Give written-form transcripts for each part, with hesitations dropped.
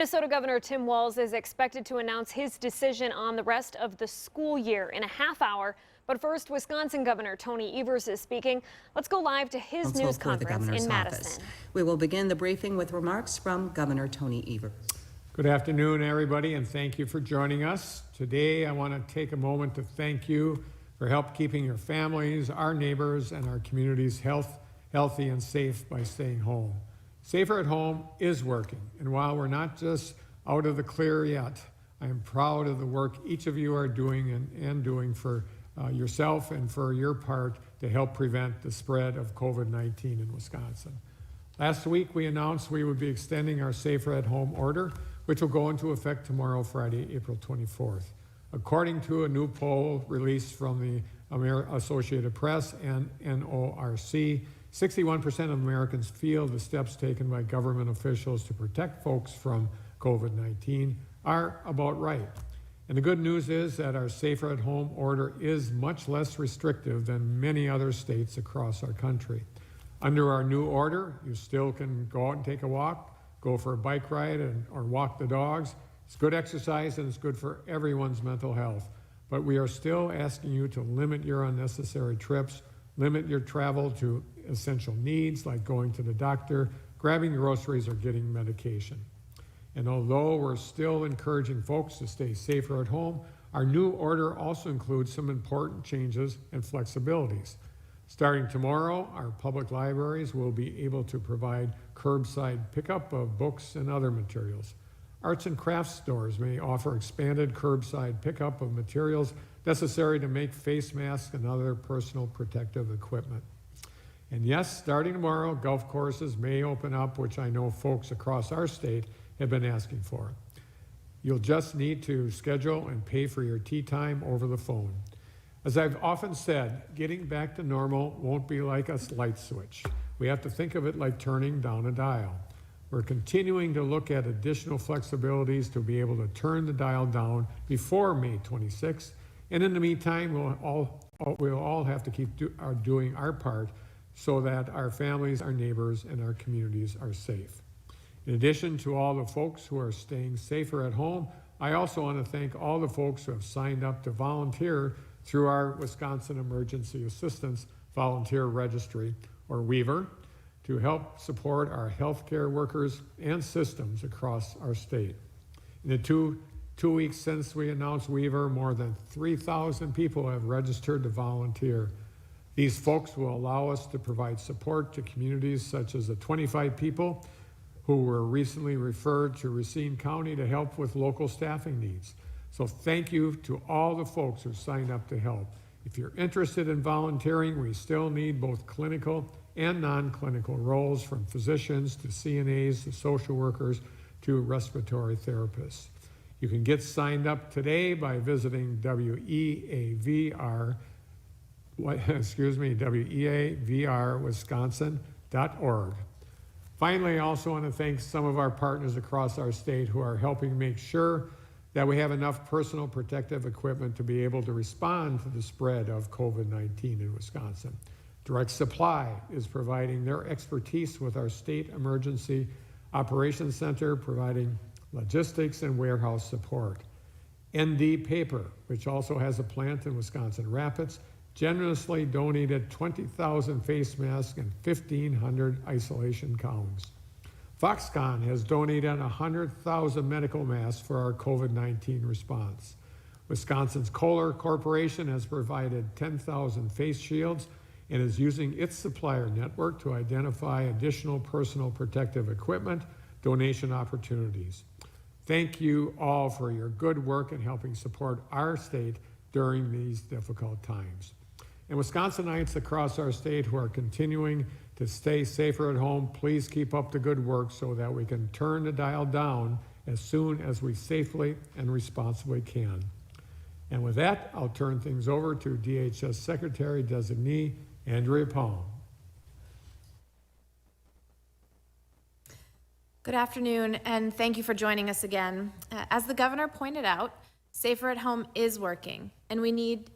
Minnesota Governor Tim Walz is expected to announce his decision on the rest of the school year in a half hour. But first, Wisconsin Governor Tony Evers is speaking. Let's go live to his news conference in Madison. We will begin the briefing with remarks from Governor Tony Evers. Good afternoon, everybody, and thank you for joining us. Today, I want to take a moment to thank you for help keeping your families, our neighbors, and our communities healthy and safe by staying home. Safer at Home is working, and while we're not just out of the clear yet, I am proud of the work each of you are doing and doing for yourself and for your part to help prevent the spread of COVID-19 in Wisconsin. Last week, we announced we would be extending our Safer at Home order, which will go into effect tomorrow, Friday, April 24th. According to a new poll released from the Associated Press and NORC, 61% of Americans feel the steps taken by government officials to protect folks from COVID-19 are about right. And the good news is that our Safer at Home order is much less restrictive than many other states across our country. Under our new order, you still can go out and take a walk, go for a bike ride, or walk the dogs. It's good exercise and it's good for everyone's mental health. But we are still asking you to limit your unnecessary trips, limit your travel to essential needs like going to the doctor, grabbing groceries, or getting medication. And although we're still encouraging folks to stay safer at home, our new order also includes some important changes and flexibilities. Starting tomorrow, our public libraries will be able to provide curbside pickup of books and other materials. Arts and crafts stores may offer expanded curbside pickup of materials necessary to make face masks and other personal protective equipment. And yes, starting tomorrow, golf courses may open up, which I know folks across our state have been asking for. You'll just need to schedule and pay for your tee time over the phone. As I've often said, getting back to normal won't be like a light switch. We have to think of it like turning down a dial. We're continuing to look at additional flexibilities to be able to turn the dial down before May 26th. And in the meantime, we'll all have to keep doing our part so that our families, our neighbors, and our communities are safe. In addition to all the folks who are staying safer at home, I also want to thank all the folks who have signed up to volunteer through our Wisconsin Emergency Assistance Volunteer Registry, or Weaver, to help support our healthcare workers and systems across our state. In the two weeks since we announced Weaver, more than 3,000 people have registered to volunteer. These folks will allow us to provide support to communities such as the 25 people who were recently referred to Racine County to help with local staffing needs. So thank you to all the folks who signed up to help. If you're interested in volunteering, we still need both clinical and non-clinical roles, from physicians to CNAs to social workers to respiratory therapists. You can get signed up today by visiting weavrwisconsin.org. Finally, I also want to thank some of our partners across our state who are helping make sure that we have enough personal protective equipment to be able to respond to the spread of COVID-19 in Wisconsin. Direct Supply is providing their expertise with our State Emergency Operations Center, providing logistics and warehouse support. ND Paper, which also has a plant in Wisconsin Rapids, generously donated 20,000 face masks and 1,500 isolation gowns. Foxconn has donated 100,000 medical masks for our COVID-19 response. Wisconsin's Kohler Corporation has provided 10,000 face shields and is using its supplier network to identify additional personal protective equipment donation opportunities. Thank you all for your good work in helping support our state during these difficult times. And Wisconsinites across our state who are continuing to stay safer at home, please keep up the good work so that we can turn the dial down as soon as we safely and responsibly can. And with that, I'll turn things over to DHS Secretary Designee Andrea Palm. Good afternoon, and thank you for joining us again. As the governor pointed out, Safer at Home is working, and we need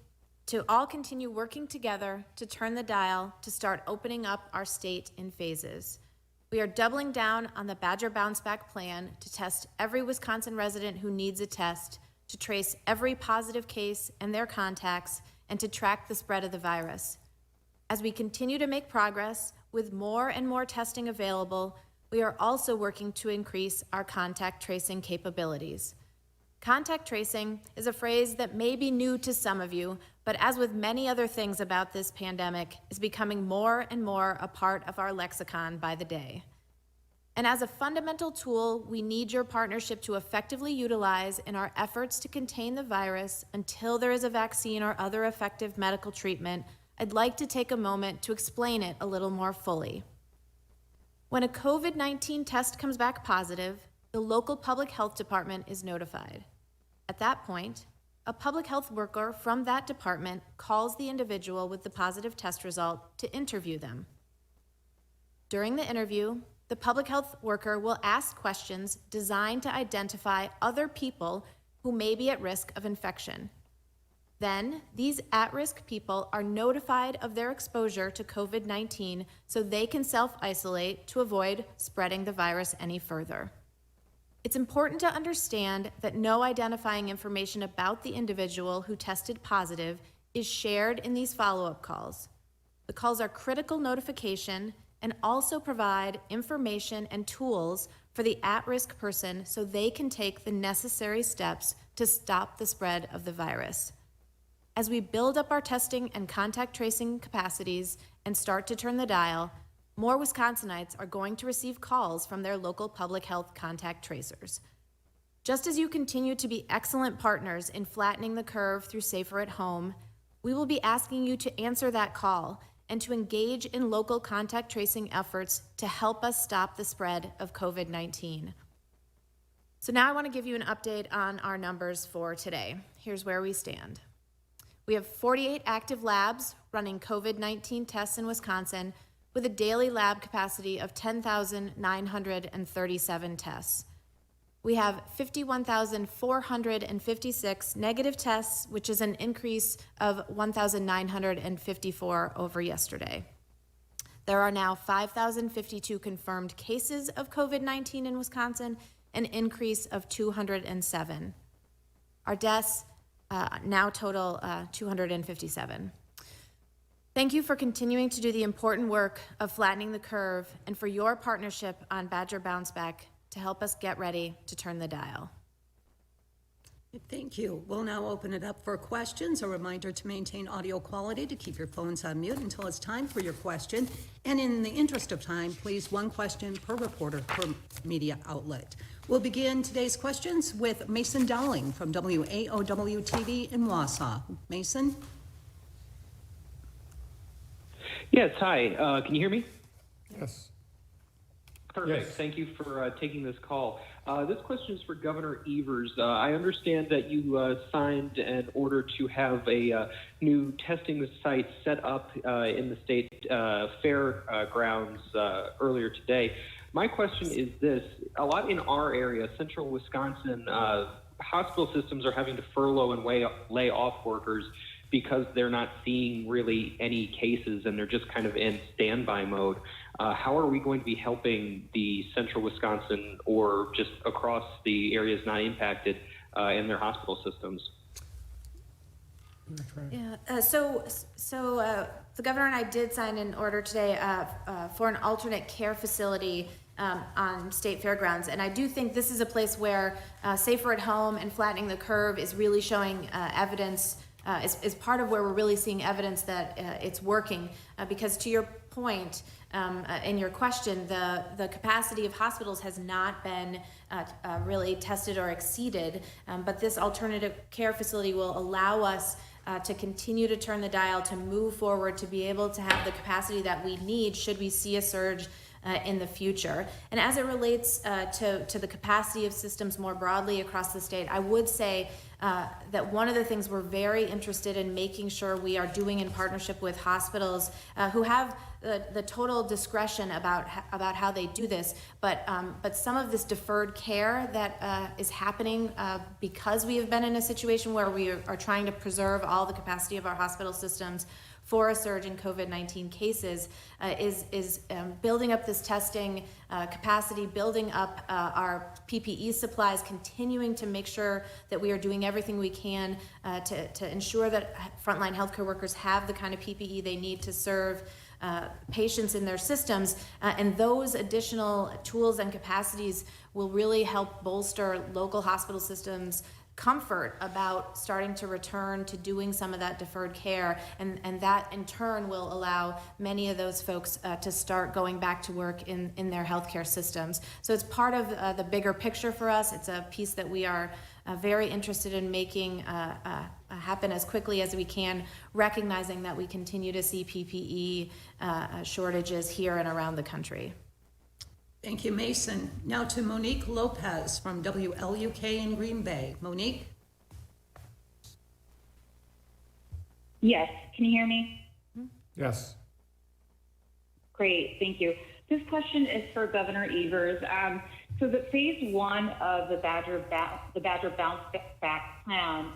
to all continue working together to turn the dial to start opening up our state in phases. We are doubling down on the Badger Bounce Back plan to test every Wisconsin resident who needs a test, to trace every positive case and their contacts, and to track the spread of the virus. As we continue to make progress with more and more testing available, we are also working to increase our contact tracing capabilities. Contact tracing is a phrase that may be new to some of you, but as with many other things about this pandemic, is becoming more and more a part of our lexicon by the day. And as a fundamental tool, we need your partnership to effectively utilize in our efforts to contain the virus until there is a vaccine or other effective medical treatment. I'd like to take a moment to explain it a little more fully. When a COVID-19 test comes back positive, the local public health department is notified. At that point, a public health worker from that department calls the individual with the positive test result to interview them. During the interview, the public health worker will ask questions designed to identify other people who may be at risk of infection. Then, these at-risk people are notified of their exposure to COVID-19 so they can self-isolate to avoid spreading the virus any further. It's important to understand that no identifying information about the individual who tested positive is shared in these follow-up calls. The calls are critical notification and also provide information and tools for the at-risk person so they can take the necessary steps to stop the spread of the virus. As we build up our testing and contact tracing capacities and start to turn the dial, more Wisconsinites are going to receive calls from their local public health contact tracers. Just as you continue to be excellent partners in flattening the curve through Safer at Home, we will be asking you to answer that call and to engage in local contact tracing efforts to help us stop the spread of COVID-19. So now I want to give you an update on our numbers for today. Here's where we stand. We have 48 active labs running COVID-19 tests in Wisconsin, with a daily lab capacity of 10,937 tests. We have 51,456 negative tests, which is an increase of 1,954 over yesterday. There are now 5,052 confirmed cases of COVID-19 in Wisconsin, an increase of 207. Our deaths now total 257. Thank you for continuing to do the important work of flattening the curve and for your partnership on Badger Bounce Back to help us get ready to turn the dial. Thank you. We'll now open it up for questions. A reminder to maintain audio quality, to keep your phones on mute until it's time for your question. And in the interest of time, please, one question per reporter per media outlet. We'll begin today's questions with Mason Dowling from WAOW-TV in Wausau. Mason? Yes, hi. Can you hear me? Yes. Perfect. Yes. Thank you for taking this call. This question is for Governor Evers. I understand that you signed an order to have a new testing site set up in the state fairgrounds earlier today. My question is this. A lot in our area, central Wisconsin, hospital systems are having to furlough and lay off workers because they're not seeing really any cases and they're just kind of in standby mode. How are we going to be helping the central Wisconsin or just across the areas not impacted in their hospital systems? Yeah, so the governor and I did sign an order today for an alternate care facility on state fairgrounds. And I do think this is a place where Safer at Home and flattening the curve is really showing evidence, is part of where we're really seeing evidence that it's working. Because to your point, in your question, the capacity of hospitals has not been really tested or exceeded, but this alternative care facility will allow us to continue to turn the dial, to move forward, to be able to have the capacity that we need should we see a surge in the future. And as it relates to the capacity of systems more broadly across the state, I would say that one of the things we're very interested in making sure we are doing in partnership with hospitals who have the total discretion about how they do this, but some of this deferred care that is happening because we have been in a situation where we are trying to preserve all the capacity of our hospital systems for a surge in COVID-19 cases is building up this testing capacity, building up our PPE supplies, continuing to make sure that we are doing everything we can to ensure that frontline healthcare workers have the kind of PPE they need to serve patients in their systems, and those additional tools and capacities will really help bolster local hospital systems' comfort about starting to return to doing some of that deferred care, and that in turn will allow many of those folks to start going back to work in their healthcare systems. So it's part of the bigger picture for us. It's a piece that we are very interested in making happen as quickly as we can, recognizing that we continue to see PPE shortages here and around the country. Thank you, Mason. Now to Monique Lopez from WLUK in Green Bay. Monique? Yes, can you hear me? Yes. Great, thank you. This question is for Governor Evers. So the phase one of the Badger Bounce Back Plan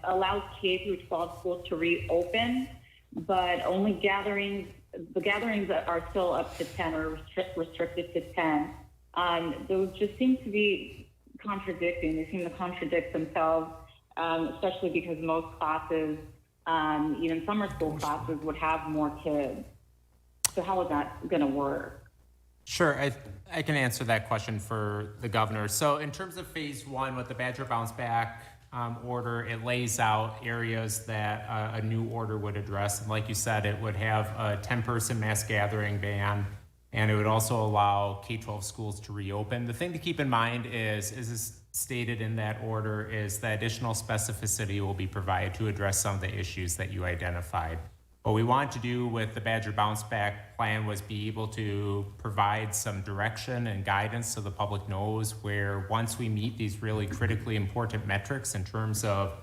allows K through 12 schools to reopen, but only the gatherings that are still up to 10 or restricted to 10. Those just seem to be contradicting. They seem to contradict themselves, especially because most classes, even summer school classes, would have more kids. So how is that going to work? Sure, I can answer that question for the governor. So in terms of phase one with the Badger Bounce Back order, it lays out areas that a new order would address. And like you said, it would have a 10-person mass gathering ban, and it would also allow K-12 schools to reopen. The thing to keep in mind is stated in that order, is that additional specificity will be provided to address some of the issues that you identified. What we wanted to do with the Badger Bounce Back plan was be able to provide some direction and guidance so the public knows where, once we meet these really critically important metrics in terms of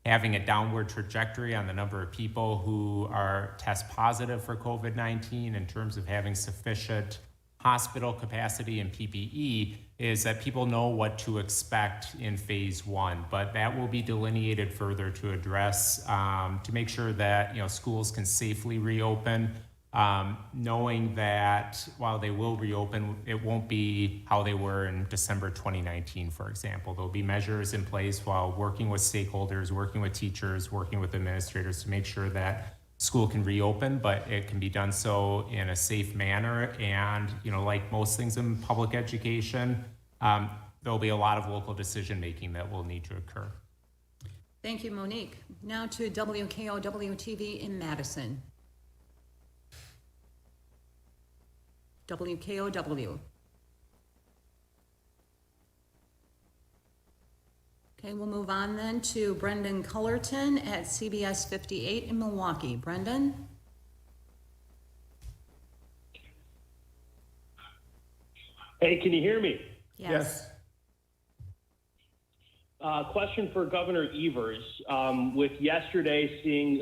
having a downward trajectory on the number of people who are test positive for COVID-19, in terms of having sufficient hospital capacity and PPE, is that people know what to expect in phase one. But that will be delineated further to address, to make sure that schools can safely reopen, knowing that while they will reopen, it won't be how they were in December 2019, for example. There'll be measures in place while working with stakeholders, working with teachers, working with administrators to make sure that school can reopen, but it can be done so in a safe manner. And, like most things in public education, there'll be a lot of local decision-making that will need to occur. Thank you, Monique. Now to WKOW-TV in Madison. WKOW. Okay, we'll move on then to Brendan Cullerton at CBS 58 in Milwaukee. Brendan? Hey, can you hear me? Yes. Question for Governor Evers. With yesterday seeing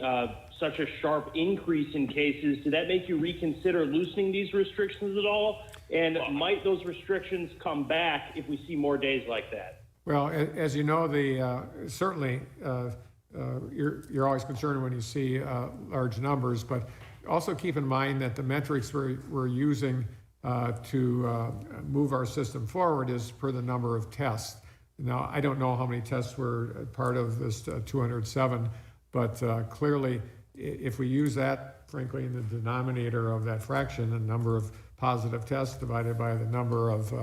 such a sharp increase in cases, did that make you reconsider loosening these restrictions at all? And might those restrictions come back if we see more days like that? Well, as you know, certainly you're always concerned when you see large numbers, but also keep in mind that the metrics we're using to move our system forward is per the number of tests. Now, I don't know how many tests were part of this 207, but clearly, if we use that, frankly, in the denominator of that fraction, the number of positive tests divided by the number of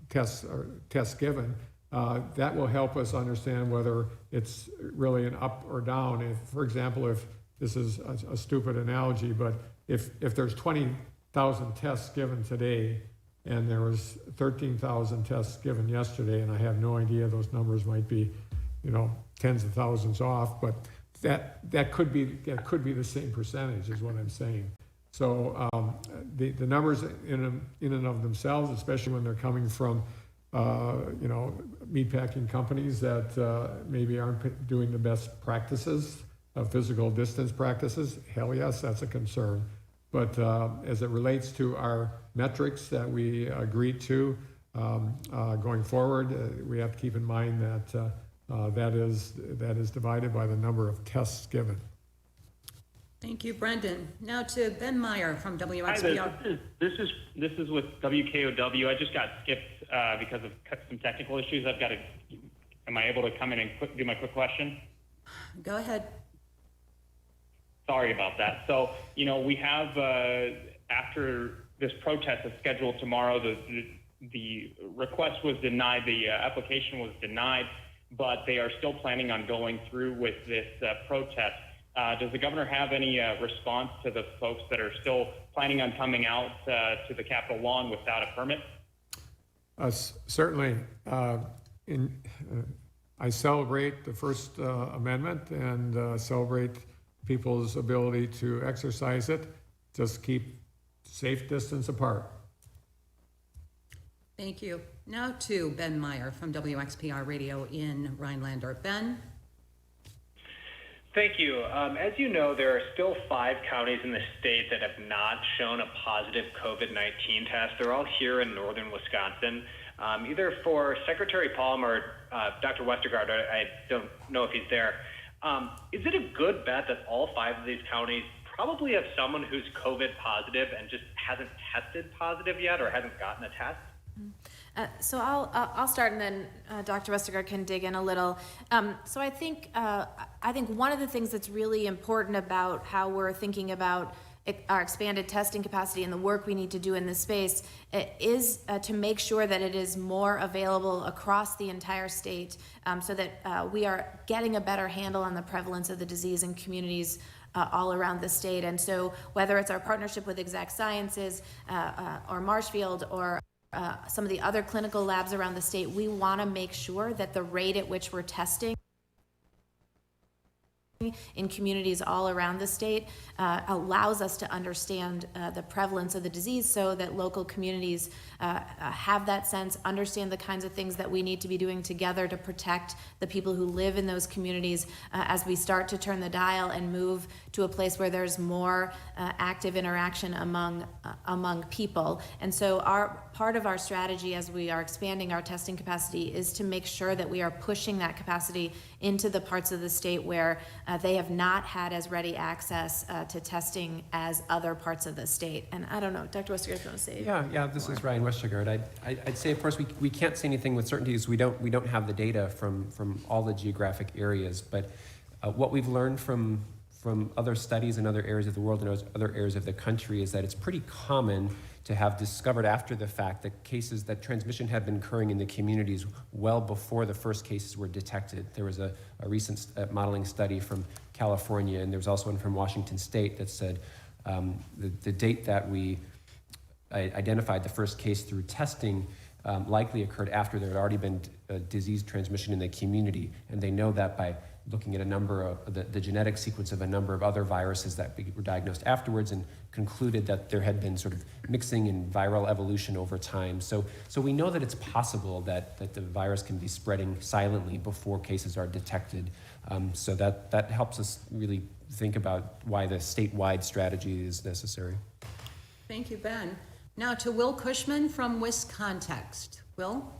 tests given, that will help us understand whether it's really an up or down. If, for example, if this is a stupid analogy, but if there's 20,000 tests given today and there was 13,000 tests given yesterday, and I have no idea, those numbers might be, tens of thousands off, but that could be the same percentage is what I'm saying. So the numbers in and of themselves, especially when they're coming from meatpacking companies that maybe aren't doing the best practices, physical distance practices, hell yes, that's a concern. But as it relates to our metrics that we agreed to going forward, we have to keep in mind that that is divided by the number of tests given. Thank you, Brendan. Now to Ben Meyer from WXPR. Hi, this is with WKOW. I just got skipped because of some technical issues. Am I able to come in and do my quick question? Go ahead. Sorry about that. So, we have, after this protest is scheduled tomorrow, the request was denied, the application was denied, but they are still planning on going through with this protest. Does the governor have any response to the folks that are still planning on coming out to the Capitol lawn without a permit? Certainly. I celebrate the First Amendment and celebrate people's ability to exercise it. Just keep safe distance apart. Thank you. Now to Ben Meyer from WXPR Radio in Rhinelander. Ben? Thank you. As you know, there are still 5 counties in the state that have not shown a positive COVID-19 test. They're all here in northern Wisconsin. Either for Secretary Palm or Dr. Westergaard, I don't know if he's there. Is it a good bet that all 5 of these counties probably have someone who's COVID positive and just hasn't tested positive yet or hasn't gotten a test? So I'll start, and then Dr. Westergaard can dig in a little. So I think one of the things that's really important about how we're thinking about our expanded testing capacity and the work we need to do in this space is to make sure that it is more available across the entire state, so that we are getting a better handle on the prevalence of the disease in communities all around the state. And so whether it's our partnership with Exact Sciences or Marshfield or some of the other clinical labs around the state, we want to make sure that the rate at which we're testing in communities all around the state allows us to understand the prevalence of the disease, so that local communities have that sense, understand the kinds of things that we need to be doing together to protect the people who live in those communities as we start to turn the dial and move to a place where there's more active interaction among people. And so part of our strategy as we are expanding our testing capacity is to make sure that we are pushing that capacity into the parts of the state where they have not had as ready access to testing as other parts of the state. And I don't know, Dr. Westergaard, if you want to say Yeah, this is Ryan Westergaard. I'd say, of course, we can't say anything with certainty because we don't have the data from all the geographic areas. But what we've learned from other studies in other areas of the world and other areas of the country is that it's pretty common to have discovered after the fact that transmission had been occurring in the communities well before the first cases were detected. There was a recent modeling study from California, and there was also one from Washington State that said the date that we identified the first case through testing likely occurred after there had already been disease transmission in the community. And they know that by looking at a number of the genetic sequence of a number of other viruses that were diagnosed afterwards, and concluded that there had been sort of mixing and viral evolution over time. So we know that it's possible that the virus can be spreading silently before cases are detected. So that helps us really think about why the statewide strategy is necessary. Thank you, Ben. Now to Will Cushman from WisContext. Will?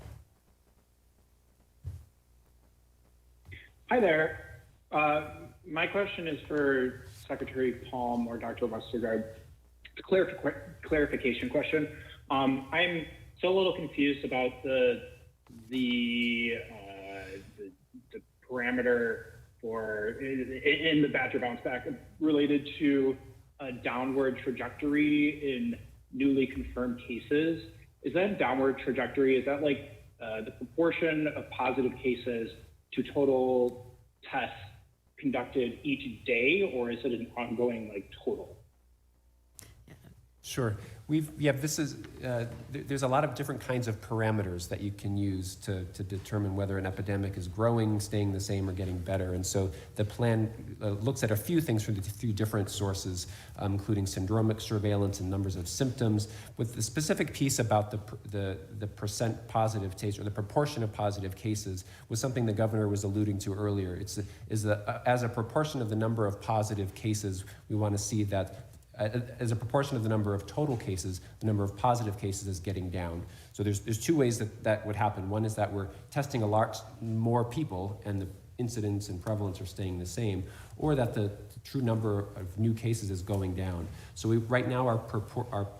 Hi there. My question is for Secretary Palm or Dr. Westergaard. It's a clarification question. I'm still a little confused about the parameter for in the Badger bounce back related to a downward trajectory in newly confirmed cases. Is that a downward trajectory? Is that like the proportion of positive cases to total tests conducted each day, or is it an ongoing total? Sure. There's a lot of different kinds of parameters that you can use to determine whether an epidemic is growing, staying the same, or getting better. And so the plan looks at a few things from a few different sources, including syndromic surveillance and numbers of symptoms. With the specific piece about the percent positive case, or the proportion of positive cases, was something the governor was alluding to earlier. As a proportion of the number of positive cases, we want to see that as a proportion of the number of total cases, the number of positive cases is getting down. So there's 2 ways that would happen. One is that we're testing a lot more people, and incidence and prevalence are staying the same, or that the true number of new cases is going down. So right now our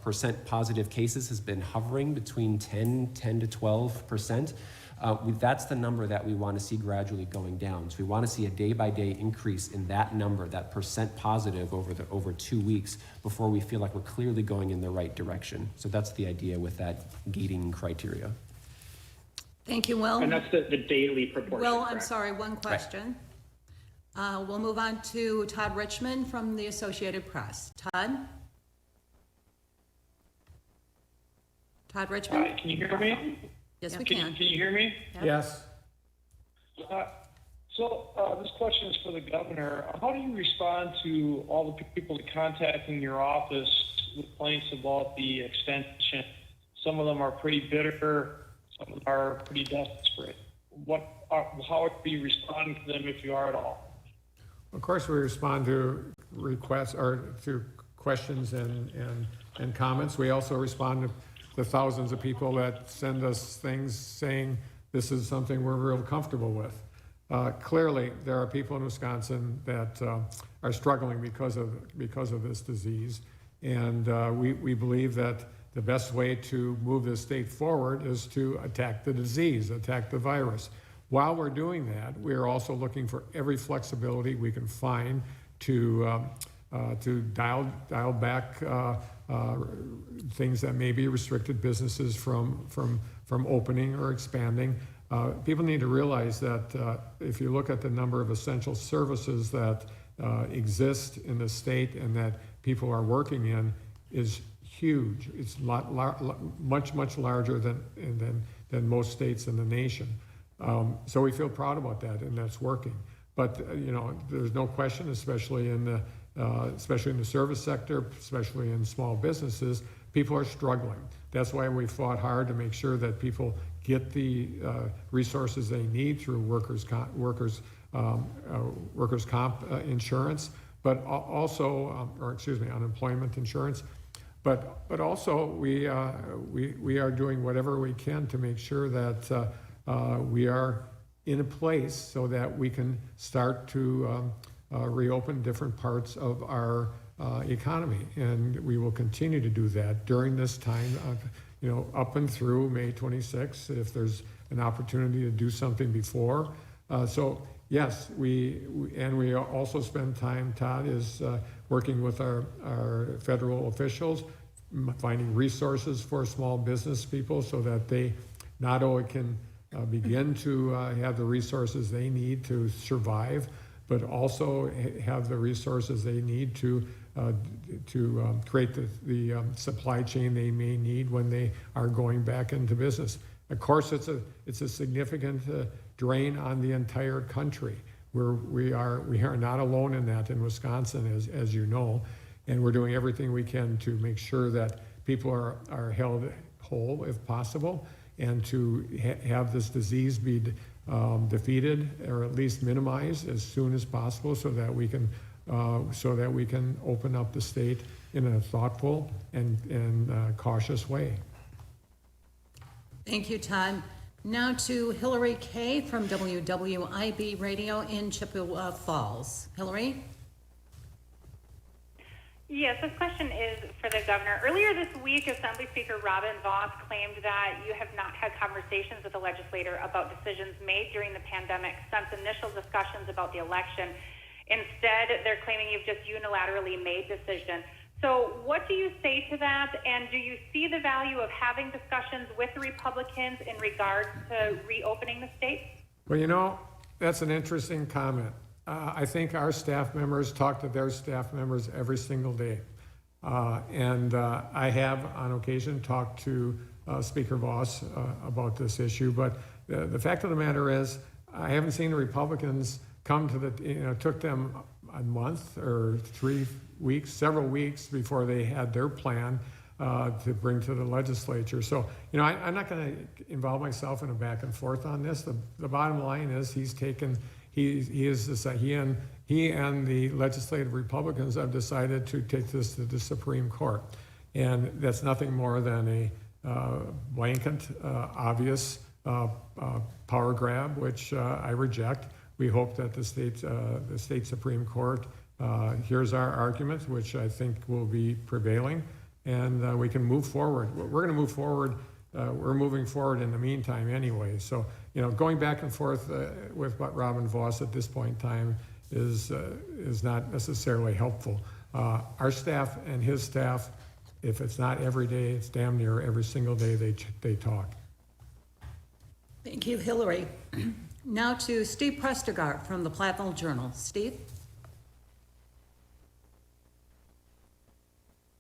percent positive cases has been hovering between 10 to 12%. That's the number that we want to see gradually going down. So we want to see a day-by-day increase in that number, that percent positive over 2 weeks, before we feel like we're clearly going in the right direction. So that's the idea with that gating criteria. Thank you, Will. And that's the daily proportion. Will, I'm correct? sorry, one question. We'll move on to Todd Richmond from the Associated Press. Todd? Todd Richmond? Hi, can you hear me? Yes, we can. Can you hear me? Yep. Yes. This question is for the governor. How do you respond to all the people contacting your office with complaints about the extension? Some of them are pretty bitter. Some of them are pretty desperate. How are you responding to them, if you are at all? Of course, we respond to requests or to questions and comments. We also respond to the thousands of people that send us things saying this is something we're real comfortable with. Clearly, there are people in Wisconsin that are struggling because of this disease, and we believe that the best way to move the state forward is to attack the disease, attack the virus. While we're doing that, we're also looking for every flexibility we can find to dial back things that may be restricted businesses from opening or expanding. People need to realize that if you look at the number of essential services that exist in the state and that people are working in is huge. It's much larger than most states in the nation. So we feel proud about that, and that's working. But there's no question, especially in the service sector, especially in small businesses, people are struggling. That's why we fought hard to make sure that people get the resources they need through workers' comp insurance, but also, unemployment insurance. But also we are doing whatever we can to make sure that we are in a place so that we can start to reopen different parts of our economy, and we will continue to do that during this time, up and through May 26th, if there's an opportunity to do something before. So yes, we also spend time, Todd, is working with our federal officials, finding resources for small business people so that they not only can begin to have the resources they need to survive, but also have the resources they need to create the supply chain they may need when they are going back into business. Of course, it's a significant drain on the entire country. We are not alone in that in Wisconsin, as you know, and we're doing everything we can to make sure that people are held whole if possible, and to have this disease be defeated or at least minimized as soon as possible, so that we can open up the state in a thoughtful and cautious way. Thank you, Todd. Now to Hillary Kay from WWIB Radio in Chippewa Falls. Hillary? Yes, this question is for the governor. Earlier this week, Assembly Speaker Robin Vos claimed that you have not had conversations with the legislator about decisions made during the pandemic since initial discussions about the election. Instead, they're claiming you've just unilaterally made decisions. So what do you say to that? And do you see the value of having discussions with the Republicans in regards to reopening the state? Well, that's an interesting comment. I think our staff members talk to their staff members every single day. And I have, on occasion, talked to Speaker Vos about this issue. But the fact of the matter is, I haven't seen the Republicans come to it took them a month or 3 weeks, several weeks before they had their plan to bring to the legislature. So, I'm not going to involve myself in a back and forth on this. The bottom line is he and the legislative Republicans have decided to take this to the Supreme Court. And that's nothing more than a blanket, obvious power grab, which I reject. we hope that the state Supreme Court hears our arguments, which I think will be prevailing, and we can move forward. We're going to move forward. We're moving forward in the meantime anyway. So, going back and forth with what Robin Voss at this point in time is not necessarily helpful. Our staff and his staff, if it's not every day, it's damn near every single day they talk. Thank you, Hillary. Now to Steve Prestegard from the Platteville Journal. Steve?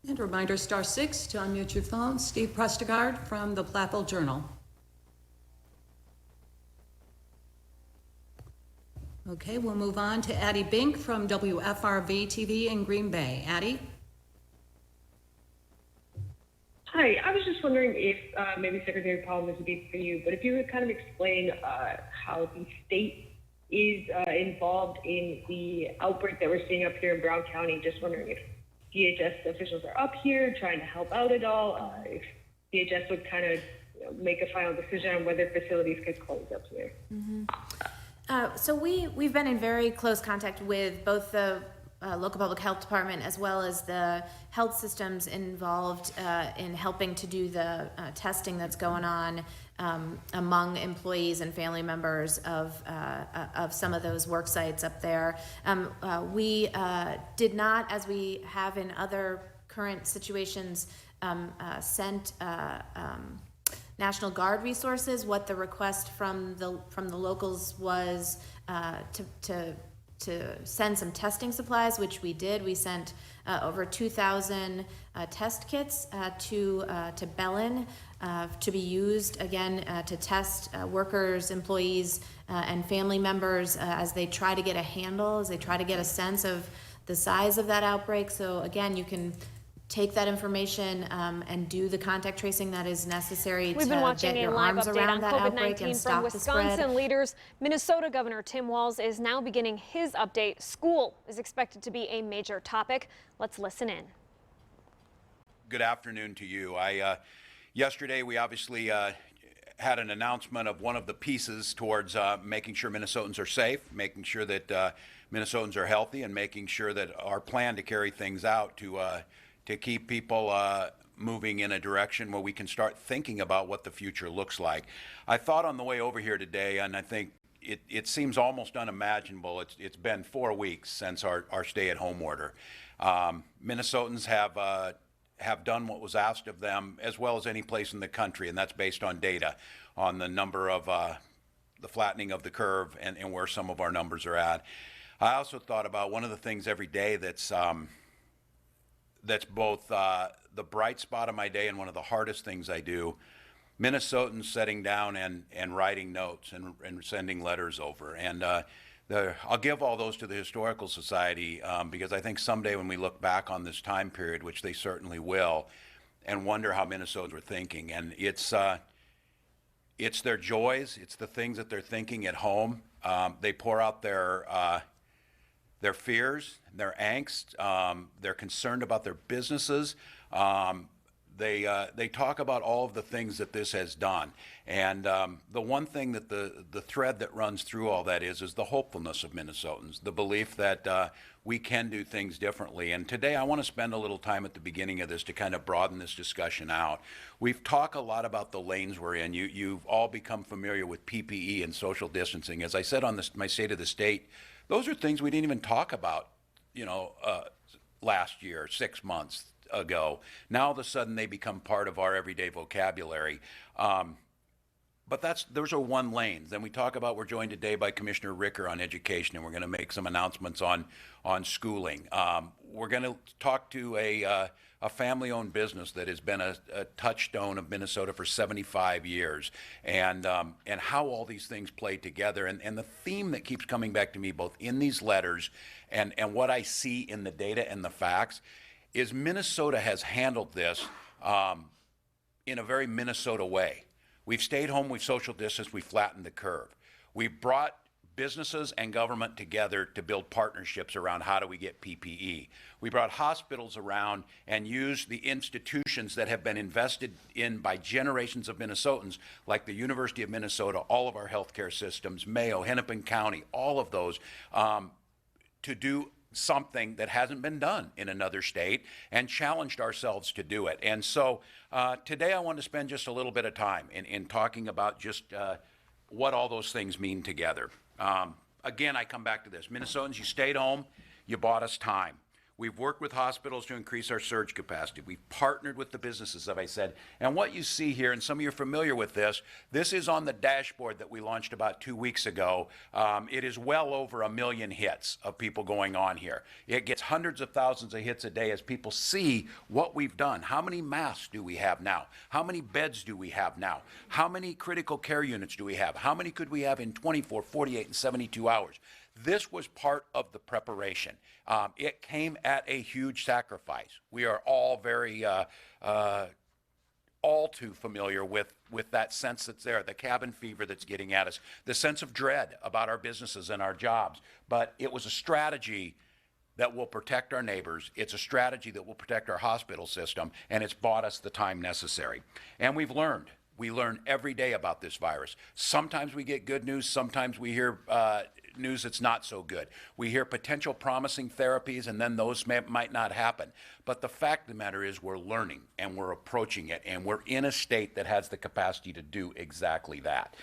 And a reminder, *6 to unmute your phone. Steve Prestegard from the Platteville Journal. Okay, we'll move on to Addie Bink from WFRV TV in Green Bay. Addie? Hi, I was just wondering if maybe Secretary Powell, this would be for you, but if you would kind of explain how the state is involved in the outbreak that we're seeing up here in Brown County. Just wondering if DHS officials are up here trying to help out at all, if DHS would kind of make a final decision on whether facilities could close up here. Mm-hmm. So we've been in very close contact with both the local public health department as well as the health systems involved in helping to do the testing that's going on among employees and family members of some of those work sites up there. We did not, as we have in other current situations, sent National Guard resources. What the request from the locals was to send some testing supplies, which we did. We sent over 2,000 test kits to Bellin to be used again to test workers, employees, and family members as they try to get a handle, as they try to get a sense of the size of that outbreak. So again, you can take that information and do the contact tracing that is necessary We've been watching a live update on COVID-19 from Wisconsin leaders. Minnesota Governor Tim Walz is now beginning his update. School is expected to be a major topic. Let's listen in. Good afternoon to you. Yesterday we obviously had an announcement of one of the pieces towards making sure Minnesotans are safe, making sure that Minnesotans are healthy, and making sure that our plan to carry things out to keep people moving in a direction where we can start thinking about what the future looks like. I thought on the way over here today, and I think it seems almost unimaginable, it's been 4 weeks since our stay-at-home order. Minnesotans have done what was asked of them as well as any place in the country, and that's based on data, on the number of the flattening of the curve and where some of our numbers are at. I also thought about one of the things every day that's both the bright spot of my day and one of the hardest things I do. Minnesotans sitting down and writing notes and sending letters over. And I'll give all those to the Historical Society because I think someday when we look back on this time period, which they certainly will, and wonder how Minnesotans were thinking. And it's their joys, it's the things that they're thinking at home. They pour out their fears, their angst. They're concerned about their businesses. They talk about all of the things that this has done. And the one thing that the thread that runs through all that is the hopefulness of Minnesotans, the belief that we can do things differently. And today I want to spend a little time at the beginning of this to kind of broaden this discussion out. We've talked a lot about the lanes we're in. You've all become familiar with PPE and social distancing. As I said on my State of the State, those are things we didn't even talk about, last year, 6 months ago. Now, all of a sudden, they become part of our everyday vocabulary. But those are one lanes. Then we talk about, we're joined today by Commissioner Ricker on education, and we're going to make some announcements on schooling. We're going to talk to a family-owned business that has been a touchstone of Minnesota for 75 years, and how all these things play together. And the theme that keeps coming back to me, both in these letters and what I see in the data and the facts, is Minnesota has handled this in a very Minnesota way. We've stayed home, we've social distanced, we've flattened the curve. We've brought businesses and government together to build partnerships around how do we get PPE. We brought hospitals around and used the institutions that have been invested in by generations of Minnesotans, like the University of Minnesota, all of our healthcare systems, Mayo, Hennepin County, all of those, to do something that hasn't been done in another state, and challenged ourselves to do it. And so today I want to spend just a little bit of time in talking about just what all those things mean together. Again, I come back to this. Minnesotans, you stayed home, you bought us time. We've worked with hospitals to increase our surge capacity. We've partnered with the businesses, as I said. And what you see here, and some of you are familiar with this is on the dashboard that we launched about 2 weeks ago. It is well over 1 million hits of people going on here. It gets hundreds of thousands of hits a day as people see what we've done. How many masks do we have now? How many beds do we have now? How many critical care units do we have? How many could we have in 24, 48, and 72 hours? This was part of the preparation. It came at a huge sacrifice. We are all very, all too familiar with that sense that's there, the cabin fever that's getting at us, the sense of dread about our businesses and our jobs. But it was a strategy that will protect our neighbors. It's a strategy that will protect our hospital system, and it's bought us the time necessary. And we've learned. We learn every day about this virus. Sometimes we get good news. Sometimes we hear news that's not so good. We hear potential promising therapies, and then those might not happen. But the fact of the matter is we're learning, and we're approaching it, and we're in a state that has the capacity to do exactly that.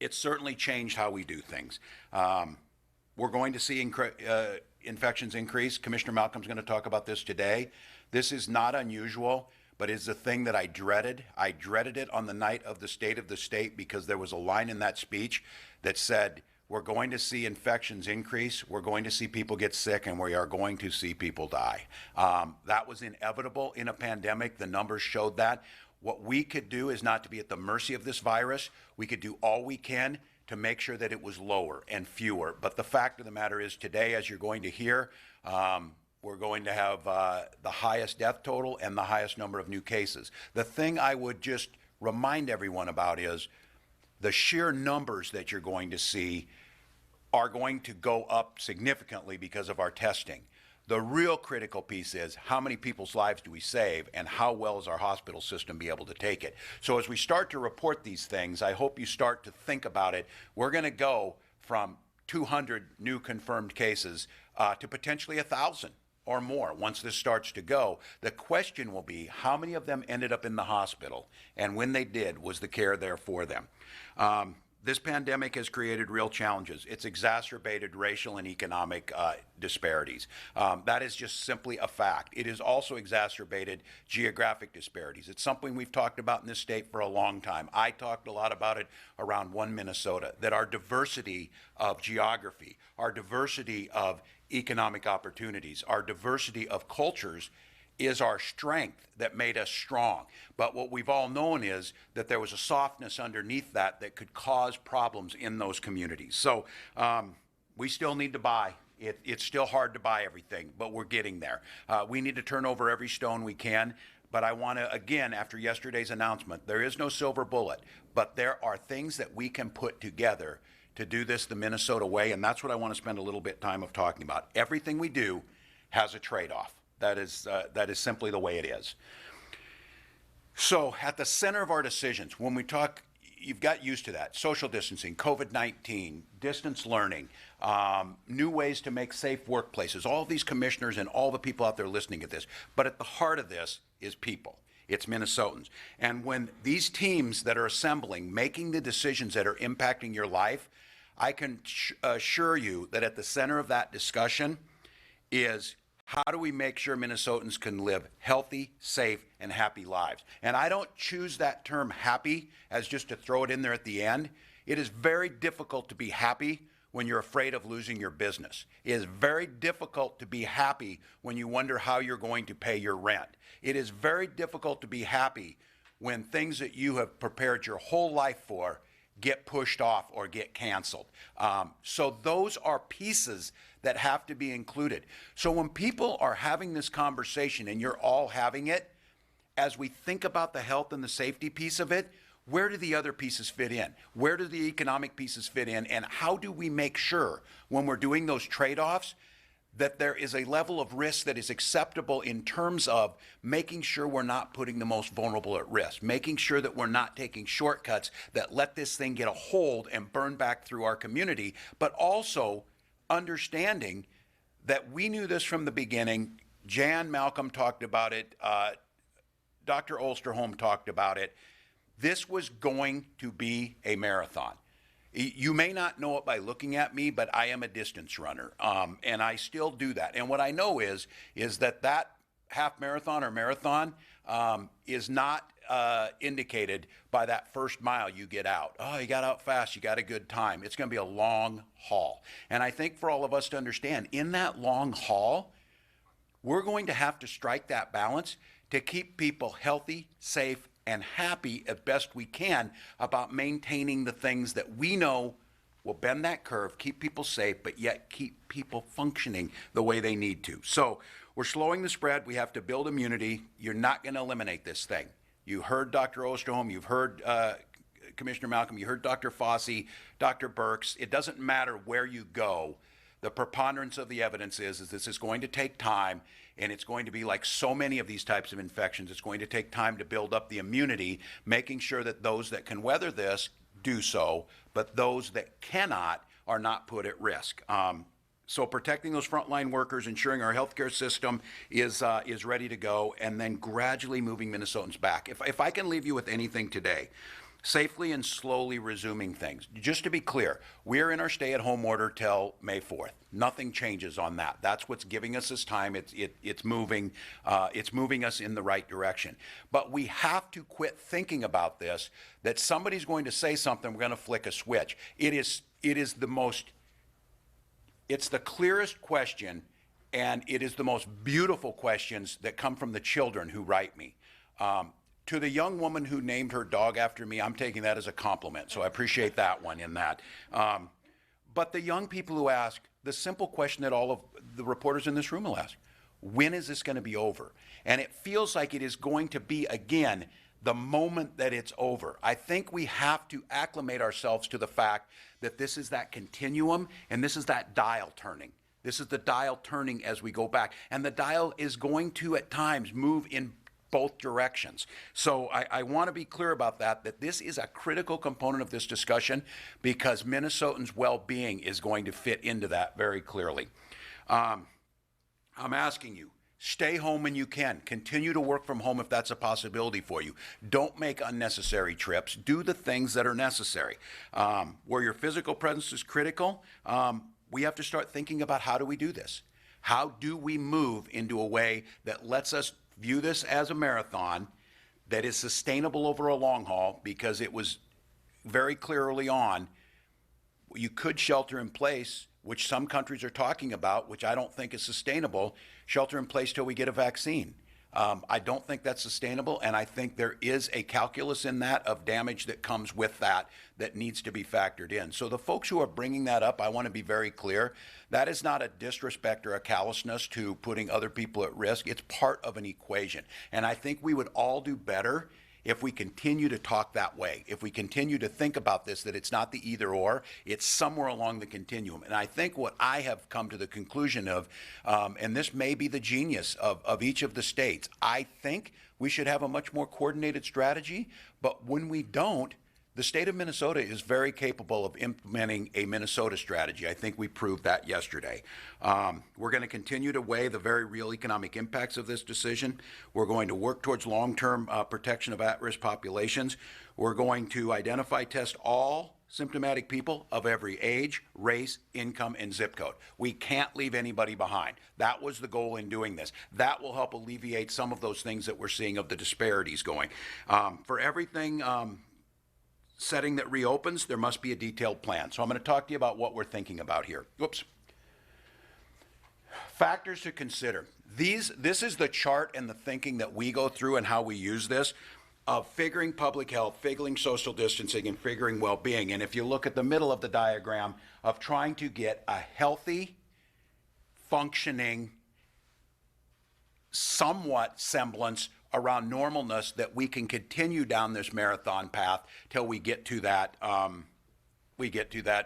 It's certainly changed how we do things. We're going to see infections increase. Commissioner Malcolm's going to talk about this today. This is not unusual, but it's a thing that I dreaded. I dreaded it on the night of the State of the State because there was a line in that speech that said, we're going to see infections increase, we're going to see people get sick, and we are going to see people die. That was inevitable in a pandemic. The numbers showed that. What we could do is not to be at the mercy of this virus. We could do all we can to make sure that it was lower and fewer. But the fact of the matter is today, as you're going to hear, we're going to have the highest death total and the highest number of new cases. The thing I would just remind everyone about is the sheer numbers that you're going to see are going to go up significantly because of our testing. The real critical piece is how many people's lives do we save, and how well is our hospital system be able to take it. So as we start to report these things, I hope you start to think about it. We're going to go from 200 new confirmed cases to potentially 1,000 or more once this starts to go. The question will be how many of them ended up in the hospital, and when they did, was the care there for them? This pandemic has created real challenges. It's exacerbated racial and economic disparities. That is just simply a fact. It has also exacerbated geographic disparities. It's something we've talked about in this state for a long time. I talked a lot about it around One Minnesota, that our diversity of geography, our diversity of economic opportunities, our diversity of cultures is our strength that made us strong. But what we've all known is that there was a softness underneath that that could cause problems in those communities. So we still need to buy. It's still hard to buy everything, but we're getting there. We need to turn over every stone we can. But I want to, again, after yesterday's announcement, there is no silver bullet, but there are things that we can put together to do this the Minnesota way, and that's what I want to spend a little bit of time of talking about. Everything we do has a trade-off. That is simply the way it is. So at the center of our decisions, when we talk, you've got used to that. Social distancing, COVID-19, distance learning, new ways to make safe workplaces, all of these commissioners and all the people out there listening to this. But at the heart of this is people. It's Minnesotans. And when these teams that are assembling, making the decisions that are impacting your life, I can assure you that at the center of that discussion is how do we make sure Minnesotans can live healthy, safe, and happy lives? And I don't choose that term happy as just to throw it in there at the end. It is very difficult to be happy when you're afraid of losing your business. It is very difficult to be happy when you wonder how you're going to pay your rent. It is very difficult to be happy when things that you have prepared your whole life for get pushed off or get canceled. So those are pieces that have to be included. So when people are having this conversation and you're all having it, as we think about the health and the safety piece of it, where do the other pieces fit in? Where do the economic pieces fit in? And how do we make sure when we're doing those trade-offs that there is a level of risk that is acceptable in terms of making sure we're not putting the most vulnerable at risk, making sure that we're not taking shortcuts that let this thing get a hold and burn back through our community, but also understanding that we knew this from the beginning. Jan Malcolm talked about it. Dr. Osterholm talked about it. This was going to be a marathon. You may not know it by looking at me, but I am a distance runner, and I still do that. And what I know is that half marathon or marathon is not indicated by that first mile you get out. Oh, you got out fast, you got a good time. It's going to be a long haul. And I think for all of us to understand, in that long haul, we're going to have to strike that balance to keep people healthy, safe, and happy as best we can about maintaining the things that we know will bend that curve, keep people safe, but yet keep people functioning the way they need to. So we're slowing the spread. We have to build immunity. You're not going to eliminate this thing. You heard Dr. Osterholm. You've heard Commissioner Malcolm. You heard Dr. Fossey, Dr. Birx. It doesn't matter where you go. The preponderance of the evidence is this is going to take time, and it's going to be like so many of these types of infections. It's going to take time to build up the immunity, making sure that those that can weather this do so, but those that cannot are not put at risk. So protecting those frontline workers, ensuring our healthcare system is ready to go, and then gradually moving Minnesotans back. If I can leave you with anything today, safely and slowly resuming things. Just to be clear, we're in our stay-at-home order till May 4th. Nothing changes on that. That's what's giving us this time. It's moving us in the right direction. But we have to quit thinking about this, that somebody's going to say something, we're going to flick a switch. It's the clearest question, and it is the most beautiful questions that come from the children who write me. To the young woman who named her dog after me, I'm taking that as a compliment, so I appreciate that one in that. But the young people who ask the simple question that all of the reporters in this room will ask, when is this going to be over? And it feels like it is going to be, again, the moment that it's over. I think we have to acclimate ourselves to the fact that this is that continuum and this is that dial turning. This is the dial turning as we go back. And the dial is going to, at times, move in both directions. So I want to be clear about that this is a critical component of this discussion because Minnesotans' well-being is going to fit into that very clearly. I'm asking you, stay home when you can. Continue to work from home if that's a possibility for you. Don't make unnecessary trips. Do the things that are necessary. Where your physical presence is critical, we have to start thinking about how do we do this? How do we move into a way that lets us view this as a marathon that is sustainable over a long haul, because it was very clear early on you could shelter in place, which some countries are talking about, which I don't think is sustainable, shelter in place till we get a vaccine. I don't think that's sustainable, and I think there is a calculus in that of damage that comes with that needs to be factored in. So the folks who are bringing that up, I want to be very clear, that is not a disrespect or a callousness to putting other people at risk. It's part of an equation, and I think we would all do better if we continue to talk that way, if we continue to think about this, that it's not the either or, it's somewhere along the continuum. And I think what I have come to the conclusion of, and this may be the genius of each of the states, I think we should have a much more coordinated strategy, but when we don't, the state of Minnesota is very capable of implementing a Minnesota strategy. I think we proved that yesterday. We're going to continue to weigh the very real economic impacts of this decision. We're going to work towards long-term protection of at-risk populations. We're going to identify, test all symptomatic people of every age, race, income, and zip code. We can't leave anybody behind. That was the goal in doing this. That will help alleviate some of those things that we're seeing of the disparities going. For everything setting that reopens, there must be a detailed plan. So I'm going to talk to you about what we're thinking about here. Whoops. Factors to consider. This is the chart and the thinking that we go through and how we use this of figuring public health, figuring social distancing, and figuring well-being. And if you look at the middle of the diagram of trying to get a healthy, functioning, somewhat semblance around normalness that we can continue down this marathon path till we get to that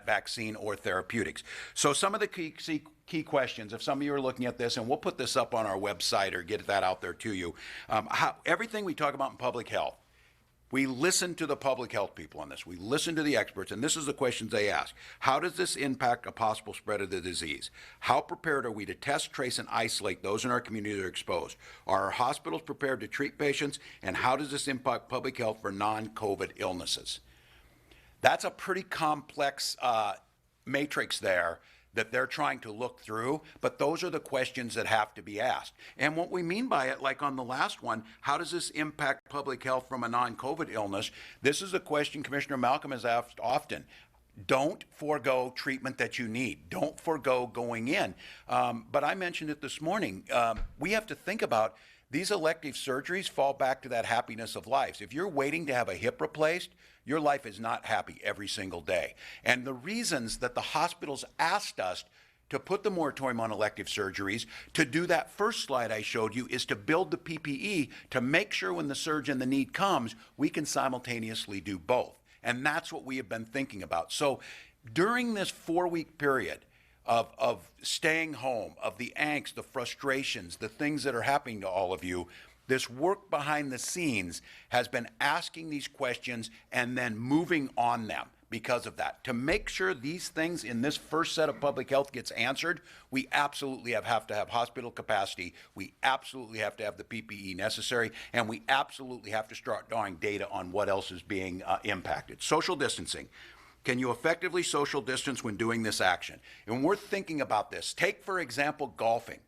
vaccine or therapeutics. So some of the key questions, if some of you are looking at this, and we'll put this up on our website or get that out there to you, everything we talk about in public health, we listen to the public health people on this. We listen to the experts, and this is the questions they ask. How does this impact a possible spread of the disease? How prepared are we to test, trace, and isolate those in our community that are exposed? Are our hospitals prepared to treat patients? And how does this impact public health for non-COVID illnesses? That's a pretty complex matrix there that they're trying to look through, but those are the questions that have to be asked. And what we mean by it, like on the last one, how does this impact public health from a non-COVID illness? This is a question Commissioner Malcolm has asked often. Don't forego treatment that you need. Don't forego going in. But I mentioned it this morning. We have to think about these elective surgeries fall back to that happiness of life. If you're waiting to have a hip replaced, your life is not happy every single day. And the reasons that the hospitals asked us to put the moratorium on elective surgeries, to do that first slide I showed you, is to build the PPE to make sure when the surge and the need comes, we can simultaneously do both. And that's what we have been thinking about. So during this 4-week period of staying home, of the angst, the frustrations, the things that are happening to all of you, this work behind the scenes has been asking these questions and then moving on them because of that. To make sure these things in this first set of public health gets answered, we absolutely have to have hospital capacity, we absolutely have to have the PPE necessary, and we absolutely have to start drawing data on what else is being impacted. Social distancing. Can you effectively social distance when doing this action? And when we're thinking about this, take, for example, golfing.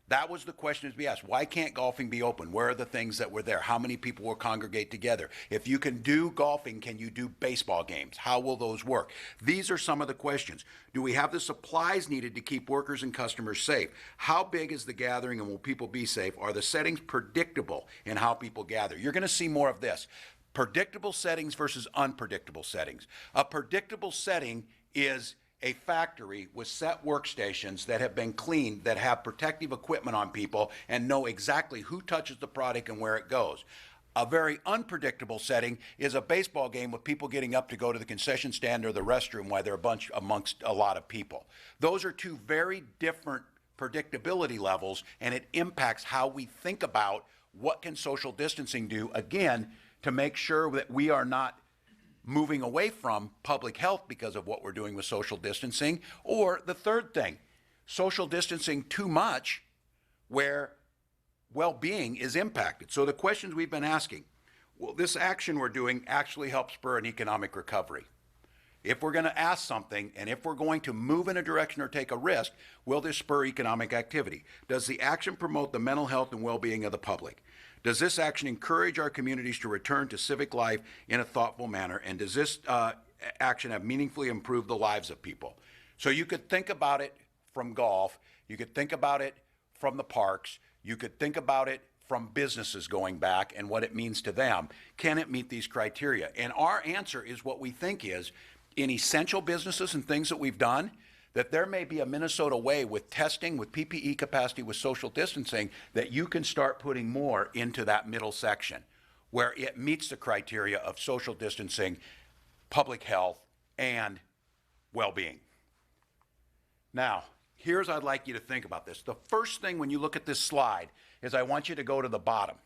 That was the question to be asked. Why can't golfing be open? Where are the things that were there? How many people will congregate together? If you can do golfing, can you do baseball games? How will those work? These are some of the questions. Do we have the supplies needed to keep workers and customers safe? How big is the gathering and will people be safe? Are the settings predictable in how people gather? You're going to see more of this. Predictable settings versus unpredictable settings. A predictable setting is a factory with set workstations that have been cleaned, that have protective equipment on people and know exactly who touches the product and where it goes. A very unpredictable setting is a baseball game with people getting up to go to the concession stand or the restroom while they're amongst a lot of people. Those are two very different predictability levels, and it impacts how we think about what can social distancing do, again, to make sure that we are not moving away from public health because of what we're doing with social distancing. Or the third thing, social distancing too much where well-being is impacted. So the questions we've been asking, will this action we're doing actually help spur an economic recovery? If we're going to ask something, and if we're going to move in a direction or take a risk, will this spur economic activity? Does the action promote the mental health and well-being of the public? Does this action encourage our communities to return to civic life in a thoughtful manner? And does this action have meaningfully improved the lives of people? So you could think about it from golf. You could think about it from the parks. You could think about it from businesses going back and what it means to them. Can it meet these criteria? And our answer is what we think is, in essential businesses and things that we've done, that there may be a Minnesota way with testing, with PPE capacity, with social distancing, that you can start putting more into that middle section where it meets the criteria of social distancing, public health, and well-being. Now, here's I'd like you to think about this. The first thing when you look at this slide is I want you to go to the bottom.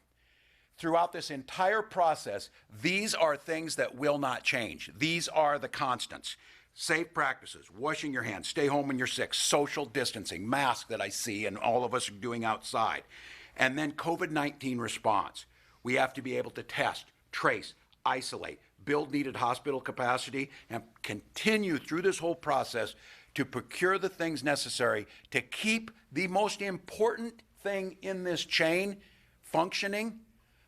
Throughout this entire process, these are things that will not change. These are the constants. Safe practices, washing your hands, stay home when you're sick, social distancing, masks that I see and all of us are doing outside. And then COVID-19 response. We have to be able to test, trace, isolate, build needed hospital capacity, and continue through this whole process to procure the things necessary to keep the most important thing in this chain functioning,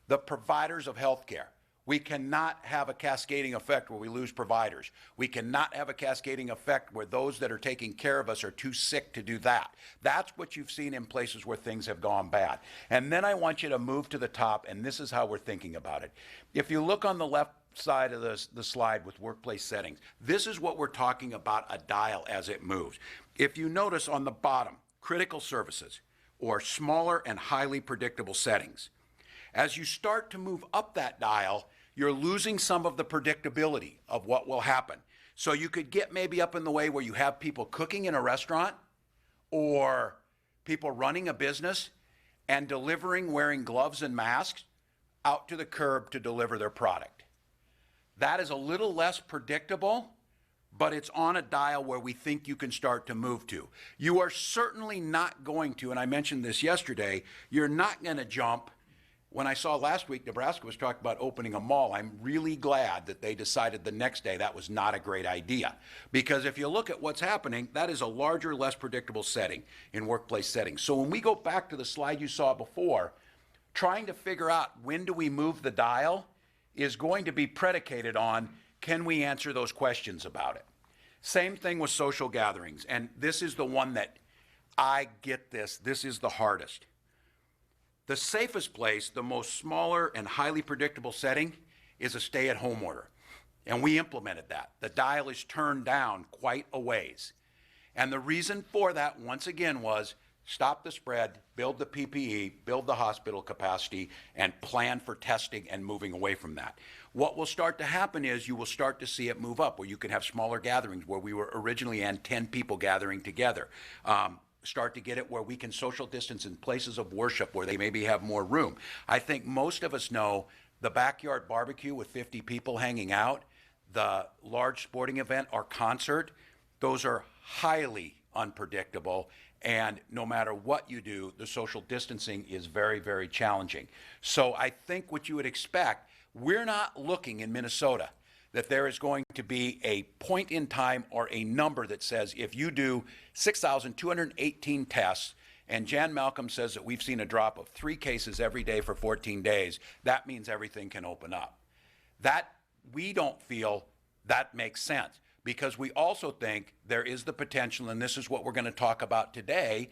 the providers of health care. We cannot have a cascading effect where we lose providers. We cannot have a cascading effect where those that are taking care of us are too sick to do that. That's what you've seen in places where things have gone bad. And then I want you to move to the top, and this is how we're thinking about it. If you look on the left side of the slide with workplace settings, this is what we're talking about, a dial as it moves. If you notice on the bottom, critical services or smaller and highly predictable settings. As you start to move up that dial, you're losing some of the predictability of what will happen. So you could get maybe up in the way where you have people cooking in a restaurant or people running a business and delivering wearing gloves and masks out to the curb to deliver their product. That is a little less predictable, but it's on a dial where we think you can start to move to. You are certainly not going to, and I mentioned this yesterday, you're not going to jump. When I saw last week Nebraska was talking about opening a mall, I'm really glad that they decided the next day that was not a great idea. Because if you look at what's happening, that is a larger, less predictable setting in workplace settings. So when we go back to the slide you saw before, trying to figure out when do we move the dial is going to be predicated on, can we answer those questions about it? Same thing with social gatherings, and this is the one that I get this is the hardest. The safest place, the most smaller and highly predictable setting, is a stay-at-home order. And we implemented that. The dial is turned down quite a ways. And the reason for that, once again, was stop the spread, build the PPE, build the hospital capacity, and plan for testing and moving away from that. What will start to happen is you will start to see it move up, where you can have smaller gatherings, where we were originally at 10 people gathering together. Start to get it where we can social distance in places of worship where they maybe have more room. I think most of us know the backyard barbecue with 50 people hanging out, the large sporting event or concert, those are highly unpredictable. And no matter what you do, the social distancing is very, very challenging. So I think what you would expect, we're not looking in Minnesota that there is going to be a point in time or a number that says if you do 6,218 tests, and Jan Malcolm says that we've seen a drop of 3 cases every day for 14 days, that means everything can open up. That, we don't feel that makes sense, because we also think there is the potential, and this is what we're going to talk about today,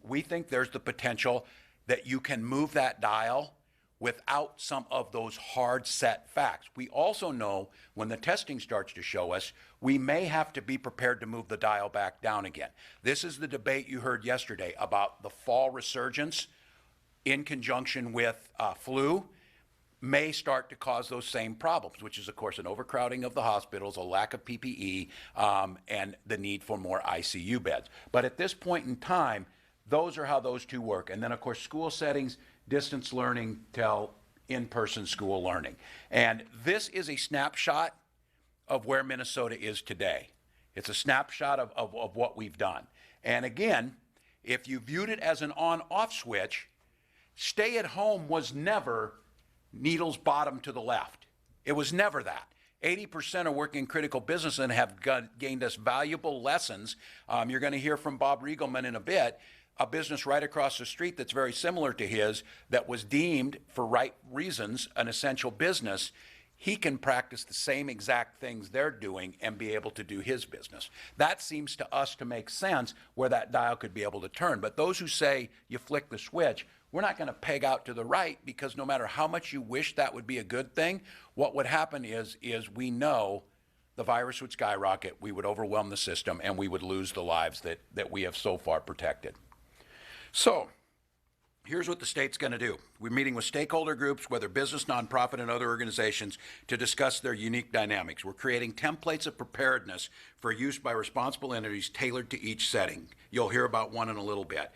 we think there's the potential that you can move that dial without some of those hard set facts. We also know when the testing starts to show us, we may have to be prepared to move the dial back down again. This is the debate you heard yesterday about the fall resurgence in conjunction with flu may start to cause those same problems, which is, of course, an overcrowding of the hospitals, a lack of PPE, and the need for more ICU beds. But at this point in time, those are how those two work. And then, of course, school settings, distance learning till in-person school learning. And this is a snapshot of where Minnesota is today. It's a snapshot of what we've done. And again, if you viewed it as an on-off switch, stay at home was never needle's bottom to the left. It was never that. 80% are working in critical business and have gained us valuable lessons. You're going to hear from Bob Riegelman in a bit, a business right across the street that's very similar to his that was deemed, for right reasons, an essential business. He can practice the same exact things they're doing and be able to do his business. That seems to us to make sense where that dial could be able to turn. But those who say you flick the switch, we're not going to peg out to the right, because no matter how much you wish that would be a good thing, what would happen is we know the virus would skyrocket, we would overwhelm the system, and we would lose the lives that we have so far protected. So here's what the state's going to do. We're meeting with stakeholder groups, whether business, nonprofit, and other organizations, to discuss their unique dynamics. We're creating templates of preparedness for use by responsible entities tailored to each setting. You'll hear about one in a little bit.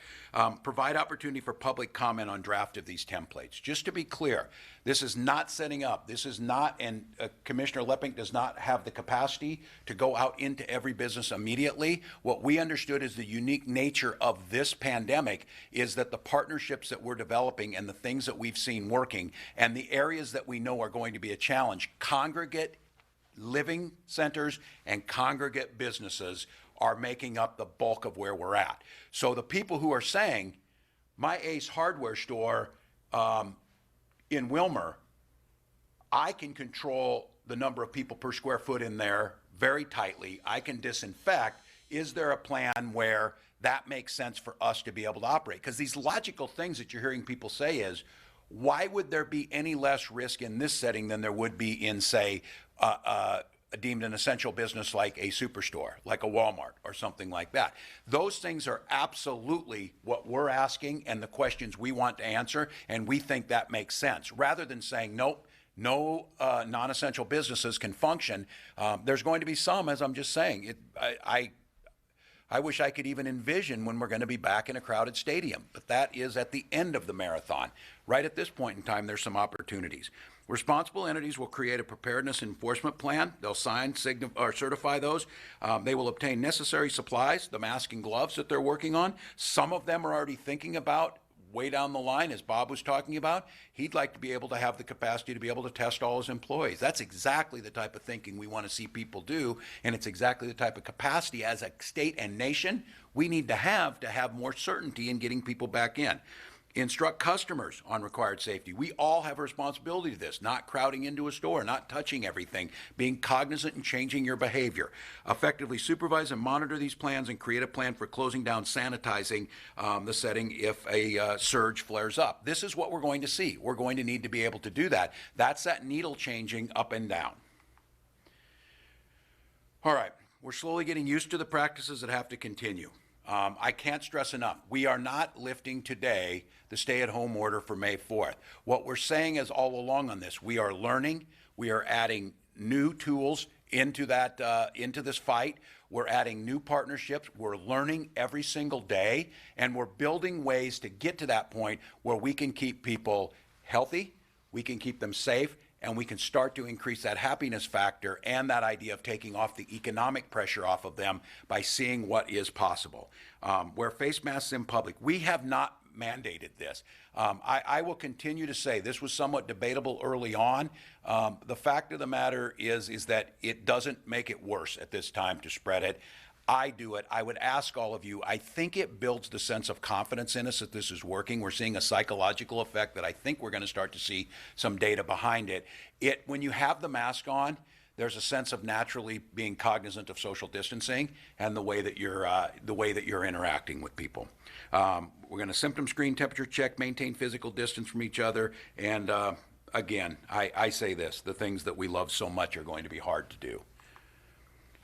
Provide opportunity for public comment on draft of these templates. Just to be clear, this is not setting up. This is not, and Commissioner Leppink does not have the capacity to go out into every business immediately. What we understood is the unique nature of this pandemic is that the partnerships that we're developing and the things that we've seen working and the areas that we know are going to be a challenge, congregate living centers and congregate businesses are making up the bulk of where we're at. So the people who are saying, my Ace hardware store in Wilmer, I can control the number of people per square foot in there very tightly. I can disinfect. Is there a plan where that makes sense for us to be able to operate? Because these logical things that you're hearing people say is, why would there be any less risk in this setting than there would be in, say, deemed an essential business like a superstore, like a Walmart or something like that. Those things are absolutely what we're asking and the questions we want to answer, and we think that makes sense. Rather than saying, nope, no non-essential businesses can function, there's going to be some, as I'm just saying. I wish I could even envision when we're going to be back in a crowded stadium, but that is at the end of the marathon. Right at this point in time, there's some opportunities. Responsible entities will create a preparedness enforcement plan. They'll sign, or certify those. They will obtain necessary supplies, the mask and gloves that they're working on. Some of them are already thinking about way down the line, as Bob was talking about. He'd like to be able to have the capacity to be able to test all his employees. That's exactly the type of thinking we want to see people do, and it's exactly the type of capacity as a state and nation we need to have more certainty in getting people back in. Instruct customers on required safety. We all have a responsibility to this, not crowding into a store, not touching everything, being cognizant and changing your behavior. Effectively supervise and monitor these plans and create a plan for closing down, sanitizing the setting if a surge flares up. This is what we're going to see. We're going to need to be able to do that. That's that needle changing up and down. All right, we're slowly getting used to the practices that have to continue. I can't stress enough, we are not lifting today the stay-at-home order for May 4th. What we're saying is all along on this, we are learning, we are adding new tools into this fight. We're adding new partnerships. We're learning every single day, and we're building ways to get to that point where we can keep people healthy, we can keep them safe, and we can start to increase that happiness factor and that idea of taking off the economic pressure off of them by seeing what is possible. Wear face masks in public. We have not mandated this. I will continue to say this was somewhat debatable early on. The fact of the matter is that it doesn't make it worse at this time to spread it. I do it. I would ask all of you, I think it builds the sense of confidence in us that this is working. We're seeing a psychological effect that I think we're going to start to see some data behind it. When you have the mask on, there's a sense of naturally being cognizant of social distancing and the way that you're interacting with people. We're going to symptom screen, temperature check, maintain physical distance from each other, and again, I say this, the things that we love so much are going to be hard to do.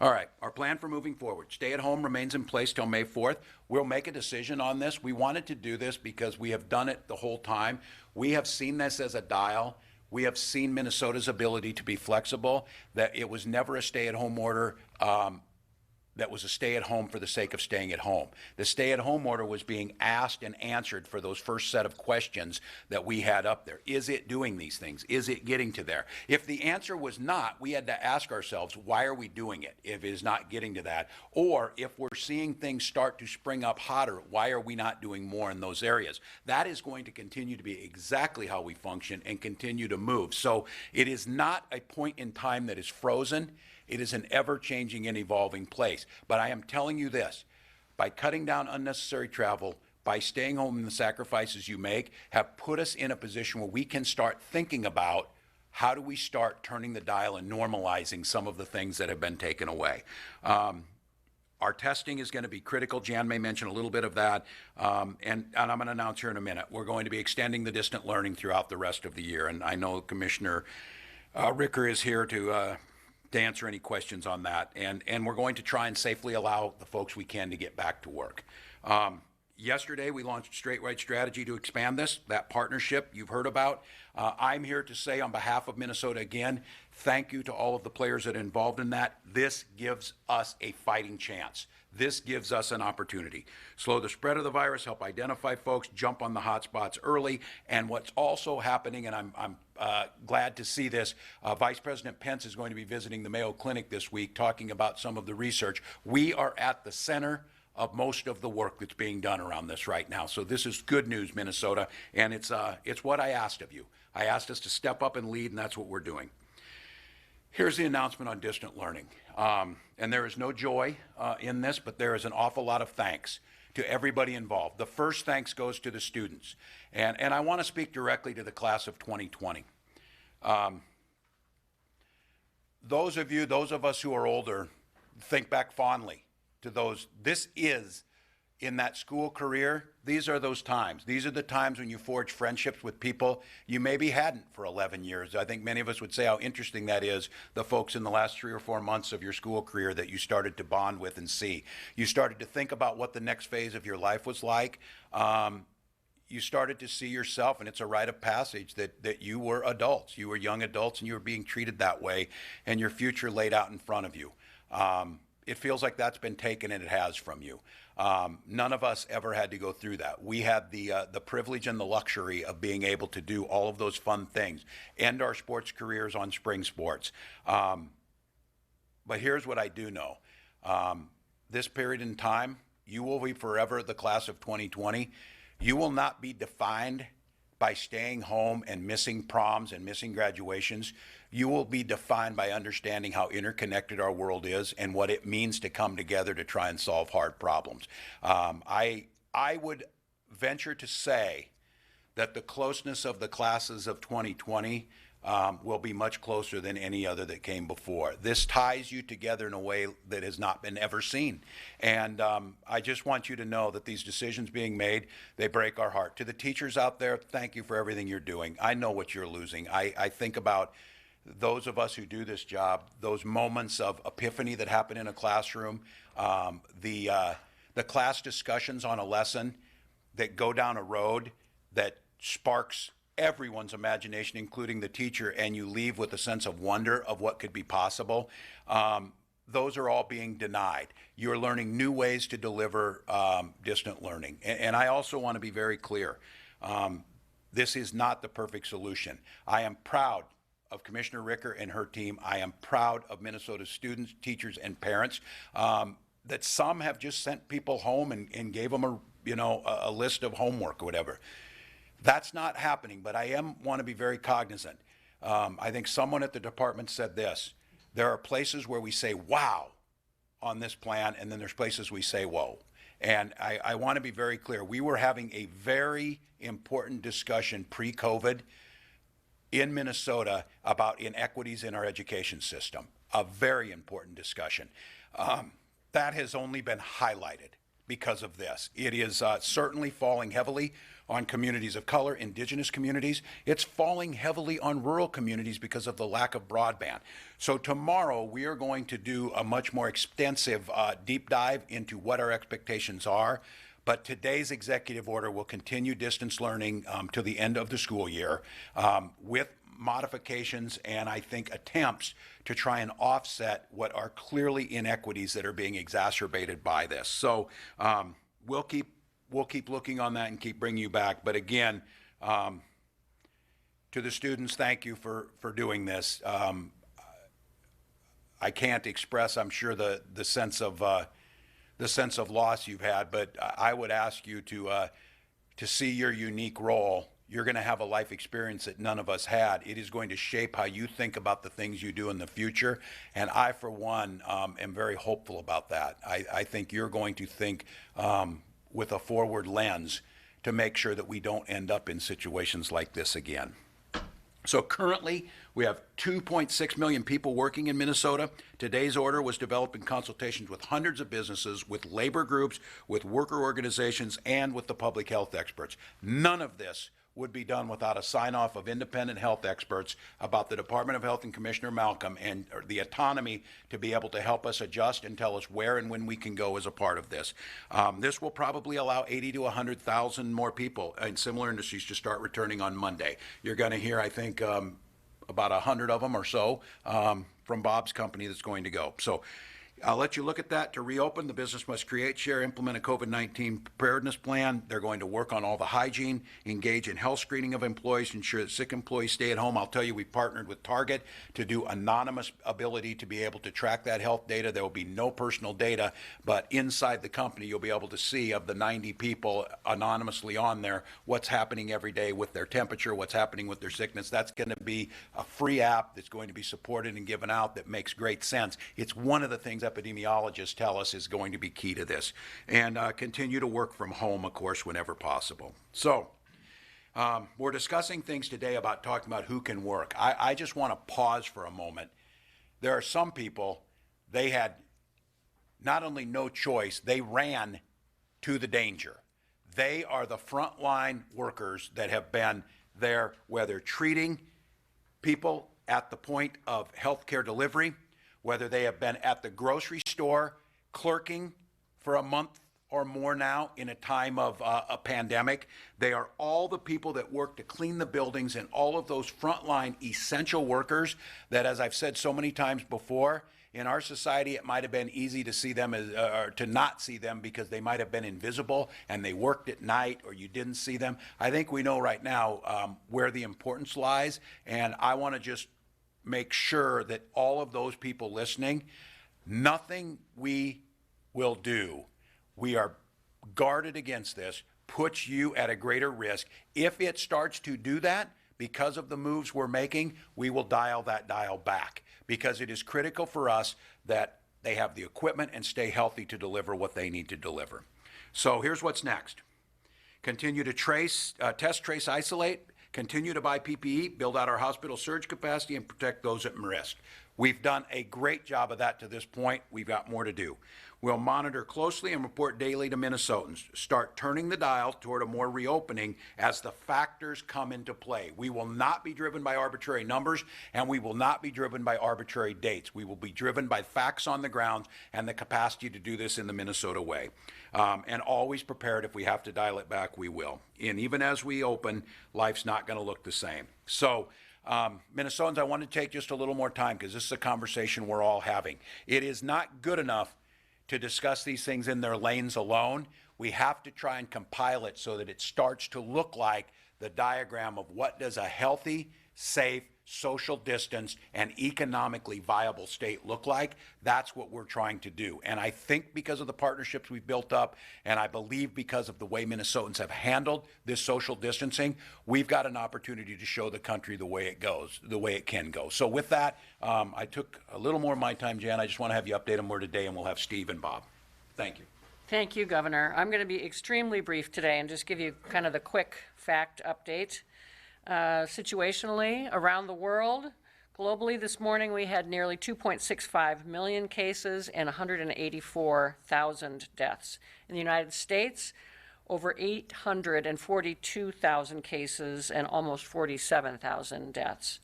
All right, our plan for moving forward. Stay at home remains in place till May 4th. We'll make a decision on this. We wanted to do this because we have done it the whole time. We have seen this as a dial. We have seen Minnesota's ability to be flexible, that it was never a stay-at-home order that was a stay-at-home for the sake of staying at home. The stay-at-home order was being asked and answered for those first set of questions that we had up there. Is it doing these things? Is it getting to there? If the answer was not, we had to ask ourselves, why are we doing it if it is not getting to that? Or if we're seeing things start to spring up hotter, why are we not doing more in those areas? That is going to continue to be exactly how we function and continue to move. So it is not a point in time that is frozen. It is an ever-changing and evolving place. But I am telling you this, by cutting down unnecessary travel, by staying home and the sacrifices you make, have put us in a position where we can start thinking about how do we start turning the dial and normalizing some of the things that have been taken away. Our testing is going to be critical. Jan may mention a little bit of that. And I'm going to announce here in a minute, we're going to be extending the distant learning throughout the rest of the year. And I know Commissioner Ricker is here to answer any questions on that. And we're going to try and safely allow the folks we can to get back to work. Yesterday, we launched Straight Right Strategy to expand this, that partnership you've heard about. I'm here to say on behalf of Minnesota again, thank you to all of the players that are involved in that. This gives us a fighting chance. This gives us an opportunity. Slow the spread of the virus, help identify folks, jump on the hot spots early. And what's also happening, and I'm glad to see this, Vice President Pence is going to be visiting the Mayo Clinic this week talking about some of the research. We are at the center of most of the work that's being done around this right now. So this is good news, Minnesota, and it's what I asked of you. I asked us to step up and lead, and that's what we're doing. Here's the announcement on distant learning. And there is no joy in this, but there is an awful lot of thanks to everybody involved. The first thanks goes to the students. And I want to speak directly to the class of 2020. Those of us who are older, think back fondly to those. This is in that school career, these are those times. These are the times when you forge friendships with people you maybe hadn't for 11 years. I think many of us would say how interesting that is, the folks in the last 3 or 4 months of your school career that you started to bond with and see. You started to think about what the next phase of your life was like. You started to see yourself, and it's a rite of passage that you were adults. You were young adults, and you were being treated that way, and your future laid out in front of you. It feels like that's been taken, and it has, from you. None of us ever had to go through that. We had the privilege and the luxury of being able to do all of those fun things, end our sports careers on spring sports. But here's what I do know. This period in time, you will be forever the class of 2020. You will not be defined by staying home and missing proms and missing graduations. You will be defined by understanding how interconnected our world is and what it means to come together to try and solve hard problems. I would venture to say that the closeness of the classes of 2020 will be much closer than any other that came before. This ties you together in a way that has not been ever seen. And I just want you to know that these decisions being made, they break our heart. To the teachers out there, thank you for everything you're doing. I know what you're losing. I think about those of us who do this job, those moments of epiphany that happen in a classroom, the class discussions on a lesson that go down a road that sparks everyone's imagination, including the teacher, and you leave with a sense of wonder of what could be possible. Those are all being denied. You're learning new ways to deliver distant learning. And I also want to be very clear. This is not the perfect solution. I am proud of Commissioner Ricker and her team. I am proud of Minnesota students, teachers, and parents, that some have just sent people home and gave them a list of homework or whatever. That's not happening, but I want to be very cognizant. I think someone at the department said this: there are places where we say wow on this plan, and then there's places we say whoa. And I want to be very clear. We were having a very important discussion pre-COVID in Minnesota about inequities in our education system. A very important discussion. That has only been highlighted because of this. It is certainly falling heavily on communities of color, indigenous communities. It's falling heavily on rural communities because of the lack of broadband. So tomorrow we are going to do a much more extensive deep dive into what our expectations are. But today's executive order will continue distance learning to the end of the school year with modifications and I think attempts to try and offset what are clearly inequities that are being exacerbated by this. So we'll keep looking on that and keep bringing you back. But again, to the students, thank you for doing this. I can't express, I'm sure, the sense of loss you've had, but I would ask you to see your unique role. You're going to have a life experience that none of us had. It is going to shape how you think about the things you do in the future. And I, for one, am very hopeful about that. I think you're going to think with a forward lens to make sure that we don't end up in situations like this again. So currently, we have 2.6 million people working in Minnesota. Today's order was developed in consultations with hundreds of businesses, with labor groups, with worker organizations, and with the public health experts. None of this would be done without a sign-off of independent health experts about the Department of Health and Commissioner Malcolm and the autonomy to be able to help us adjust and tell us where and when we can go as a part of this. This will probably allow 80 to 100,000 more people in similar industries to start returning on Monday. You're going to hear, I think, about 100 of them or so from Bob's company that's going to go. So I'll let you look at that. To reopen, the business must create, share, implement a COVID-19 preparedness plan. They're going to work on all the hygiene, engage in health screening of employees, ensure that sick employees stay at home. I'll tell you, we partnered with Target to do anonymous ability to be able to track that health data. There will be no personal data, but inside the company, you'll be able to see of the 90 people anonymously on there, what's happening every day with their temperature, what's happening with their sickness. That's going to be a free app that's going to be supported and given out that makes great sense. It's one of the things epidemiologists tell us is going to be key to this. And continue to work from home, of course, whenever possible. So we're discussing things today about talking about who can work. I just want to pause for a moment. There are some people, they had not only no choice, they ran to the danger. They are the frontline workers that have been there, whether treating people at the point of healthcare delivery, whether they have been at the grocery store clerking for a month or more now in a time of a pandemic. They are all the people that work to clean the buildings and all of those frontline essential workers that, as I've said so many times before, in our society, it might have been easy to see them as, or to not see them because they might have been invisible and they worked at night or you didn't see them. I think we know right now where the importance lies, and I want to just make sure that all of those people listening, nothing we will do, we are guarded against this, puts you at a greater risk. If it starts to do that, because of the moves we're making, we will dial that dial back, because it is critical for us that they have the equipment and stay healthy to deliver what they need to deliver. So here's what's next. Continue to test, trace, isolate, continue to buy PPE, build out our hospital surge capacity, and protect those at risk. We've done a great job of that to this point. We've got more to do. We'll monitor closely and report daily to Minnesotans. Start turning the dial toward a more reopening as the factors come into play. We will not be driven by arbitrary numbers, and we will not be driven by arbitrary dates. We will be driven by facts on the ground and the capacity to do this in the Minnesota way. And always prepared. If we have to dial it back, we will. And even as we open, life's not going to look the same. So, Minnesotans, I want to take just a little more time because this is a conversation we're all having. It is not good enough to discuss these things in their lanes alone. We have to try and compile it so that it starts to look like the diagram of what does a healthy, safe, social distance, and economically viable state look like. That's what we're trying to do. And I think because of the partnerships we've built up, and I believe because of the way Minnesotans have handled this social distancing, we've got an opportunity to show the country the way it goes, the way it can go. So with that, I took a little more of my time, Jan. I just want to have you update them more today, and we'll have Steve and Bob. Thank you. Thank you, Governor. I'm going to be extremely brief today and just give you kind of the quick fact update. Situationally, around the world, globally this morning we had nearly 2.65 million cases and 184,000 deaths. In the United States, over 842,000 cases and almost 47,000 deaths.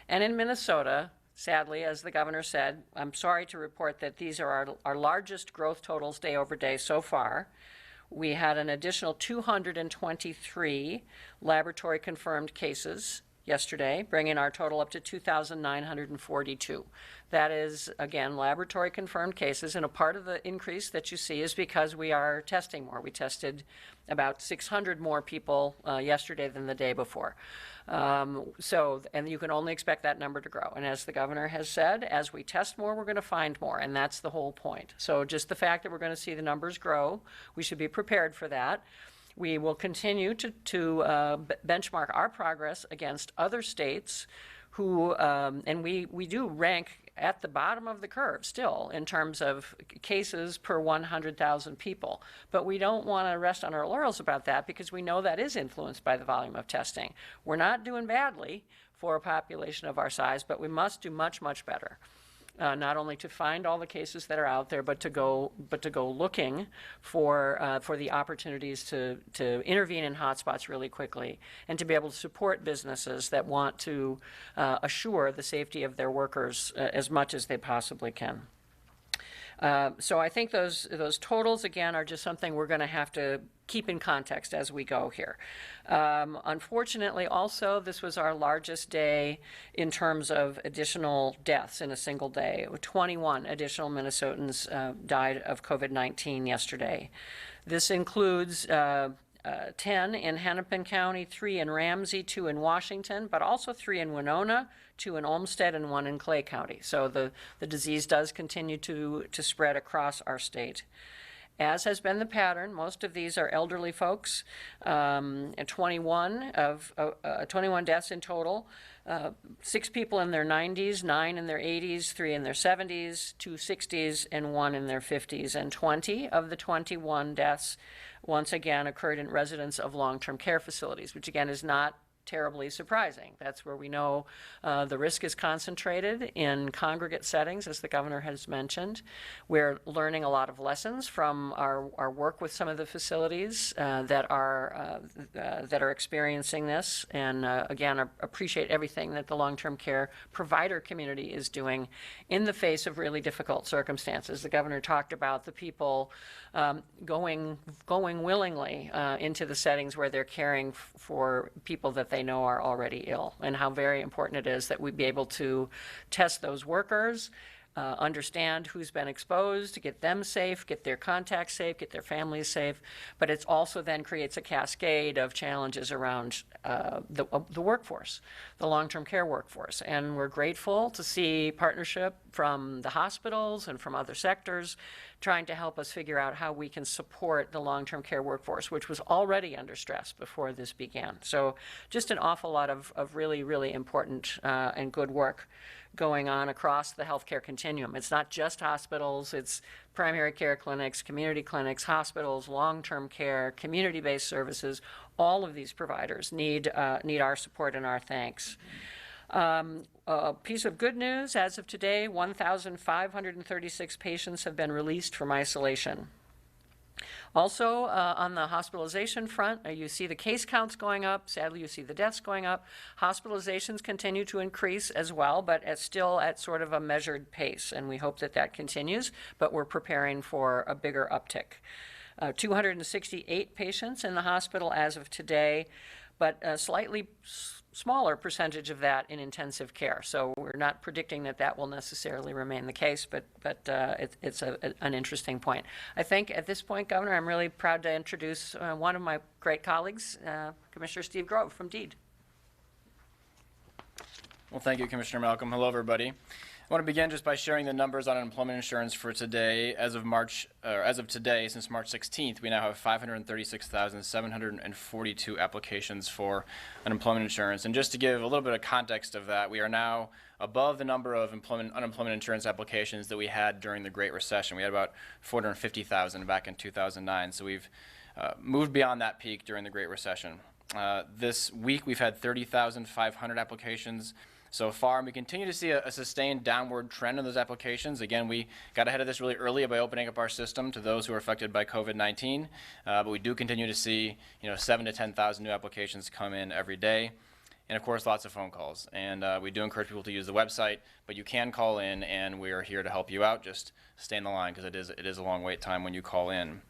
And in Minnesota, sadly, as the governor said, I'm sorry to report that these are our largest growth totals day over day so far. We had an additional 223 laboratory confirmed cases yesterday, bringing our total up to 2,942. That is, again, laboratory confirmed cases, and a part of the increase that you see is because we are testing more. We tested about 600 more people yesterday than the day before. And you can only expect that number to grow. And as the governor has said, as we test more, we're going to find more, and that's the whole point. So just the fact that we're going to see the numbers grow, we should be prepared for that. We will continue to benchmark our progress against other states who, and we do rank at the bottom of the curve still in terms of cases per 100,000 people. But we don't want to rest on our laurels about that because we know that is influenced by the volume of testing. We're not doing badly for a population of our size, but we must do much, much better. Not only to find all the cases that are out there, but to go looking for the opportunities to intervene in hotspots really quickly, and to be able to support businesses that want to assure the safety of their workers as much as they possibly can. So I think those totals, again, are just something we're going to have to keep in context as we go here. Unfortunately, also, this was our largest day in terms of additional deaths in a single day. 21 additional Minnesotans died of COVID-19 yesterday. This includes 10 in Hennepin County, 3 in Ramsey, 2 in Washington, but also 3 in Winona, 2 in Olmsted, and 1 in Clay County. So the disease does continue to spread across our state. As has been the pattern, most of these are elderly folks, and 21 deaths in total. 6 people in their 90s, 9 in their 80s, 3 in their 70s, 2 60s, and 1 in their 50s. And 20 of the 21 deaths, once again, occurred in residents of long-term care facilities, which again is not terribly surprising. That's where we know the risk is concentrated in congregate settings, as the governor has mentioned. We're learning a lot of lessons from our work with some of the facilities that are experiencing this, and again, appreciate everything that the long-term care provider community is doing in the face of really difficult circumstances. The governor talked about the people going willingly into the settings where they're caring for people that they know are already ill, and how very important it is that we be able to test those workers, understand who's been exposed, to get them safe, get their contacts safe, get their families safe. But it also then creates a cascade of challenges around the workforce, the long-term care workforce. And we're grateful to see partnership from the hospitals and from other sectors trying to help us figure out how we can support the long-term care workforce, which was already under stress before this began. So just an awful lot of really, really important and good work going on across the healthcare continuum. It's not just hospitals, it's primary care clinics, community clinics, hospitals, long-term care, community-based services. All of these providers need our support and our thanks. A piece of good news, as of today, 1,536 patients have been released from isolation. Also, on the hospitalization front, you see the case counts going up. Sadly, you see the deaths going up. Hospitalizations continue to increase as well, but still at sort of a measured pace, and we hope that that continues, but we're preparing for a bigger uptick. 268 patients in the hospital as of today, but a slightly smaller percentage of that in intensive care. So we're not predicting that that will necessarily remain the case, but it's an interesting point. I think at this point, Governor, I'm really proud to introduce one of my great colleagues, Commissioner Steve Grove from DEED. Well, thank you, Commissioner Malcolm. Hello, everybody. I want to begin just by sharing the numbers on unemployment insurance for today. As of today, since March 16th, we now have 536,742 applications for unemployment insurance. And just to give a little bit of context of that, we are now above the number of unemployment insurance applications that we had during the Great Recession. We had about 450,000 back in 2009. So we've moved beyond that peak during the Great Recession. This week, we've had 30,500 applications so far, and we continue to see a sustained downward trend in those applications. Again, we got ahead of this really early by opening up our system to those who are affected by COVID-19, but we do continue to see 7,000 to 10,000 new applications come in every day, and of course lots of phone calls. And we do encourage people to use the website, but you can call in, and we are here to help you out. Just stay in the line, because it is a long wait time when you call in.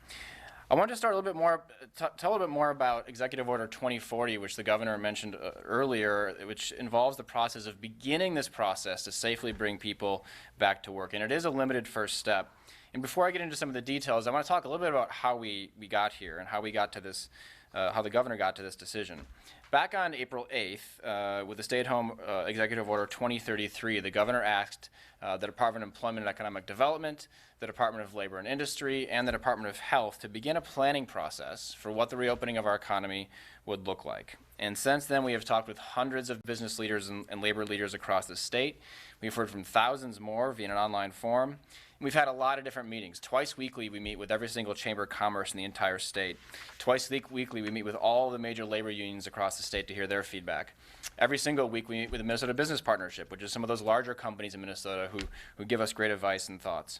I want to start a little bit more, tell a little bit more about Executive Order 2040, which the governor mentioned earlier, which involves the process of beginning this process to safely bring people back to work. And it is a limited first step. And before I get into some of the details, I want to talk a little bit about how we got here and how we got to this, how the governor got to this decision. Back on April 8th, with the stay-at-home Executive Order 2033, the governor asked the Department of Employment and Economic Development, the Department of Labor and Industry, and the Department of Health to begin a planning process for what the reopening of our economy would look like. And since then, we have talked with hundreds of business leaders and labor leaders across the state. We've heard from thousands more via an online forum. We've had a lot of different meetings. Twice weekly, we meet with every single chamber of commerce in the entire state. Twice weekly, we meet with all the major labor unions across the state to hear their feedback. Every single week, we meet with the Minnesota Business Partnership, which is some of those larger companies in Minnesota who give us great advice and thoughts.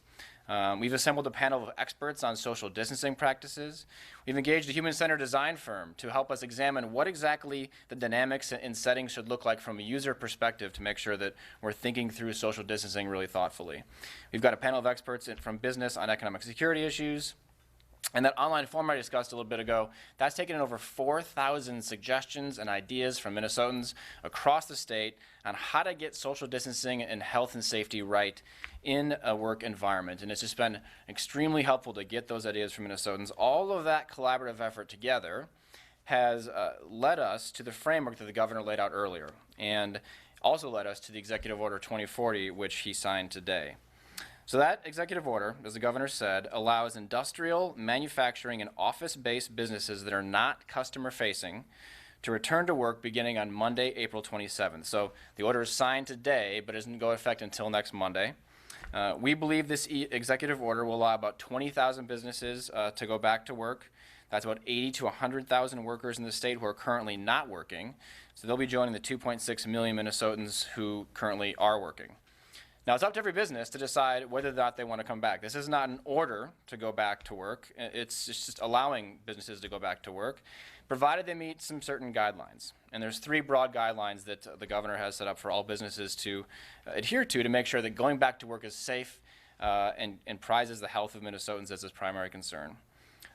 We've assembled a panel of experts on social distancing practices. We've engaged a human-centered design firm to help us examine what exactly the dynamics and settings should look like from a user perspective to make sure that we're thinking through social distancing really thoughtfully. We've got a panel of experts from business on economic security issues. And that online forum I discussed a little bit ago, that's taken in over 4,000 suggestions and ideas from Minnesotans across the state on how to get social distancing and health and safety right in a work environment. And it's just been extremely helpful to get those ideas from Minnesotans. All of that collaborative effort together has led us to the framework that the governor laid out earlier, and also led us to the Executive Order 2040, which he signed today. So that executive order, as the governor said, allows industrial, manufacturing, and office-based businesses that are not customer-facing to return to work beginning on Monday, April 27th. So the order is signed today, but doesn't go into effect until next Monday. We believe this executive order will allow about 20,000 businesses to go back to work. That's about 80 to 100,000 workers in the state who are currently not working. So they'll be joining the 2.6 million Minnesotans who currently are working. Now, it's up to every business to decide whether or not they want to come back. This is not an order to go back to work. It's just allowing businesses to go back to work, provided they meet some certain guidelines. And there's 3 broad guidelines that the governor has set up for all businesses to adhere to make sure that going back to work is safe and prizes the health of Minnesotans as its primary concern.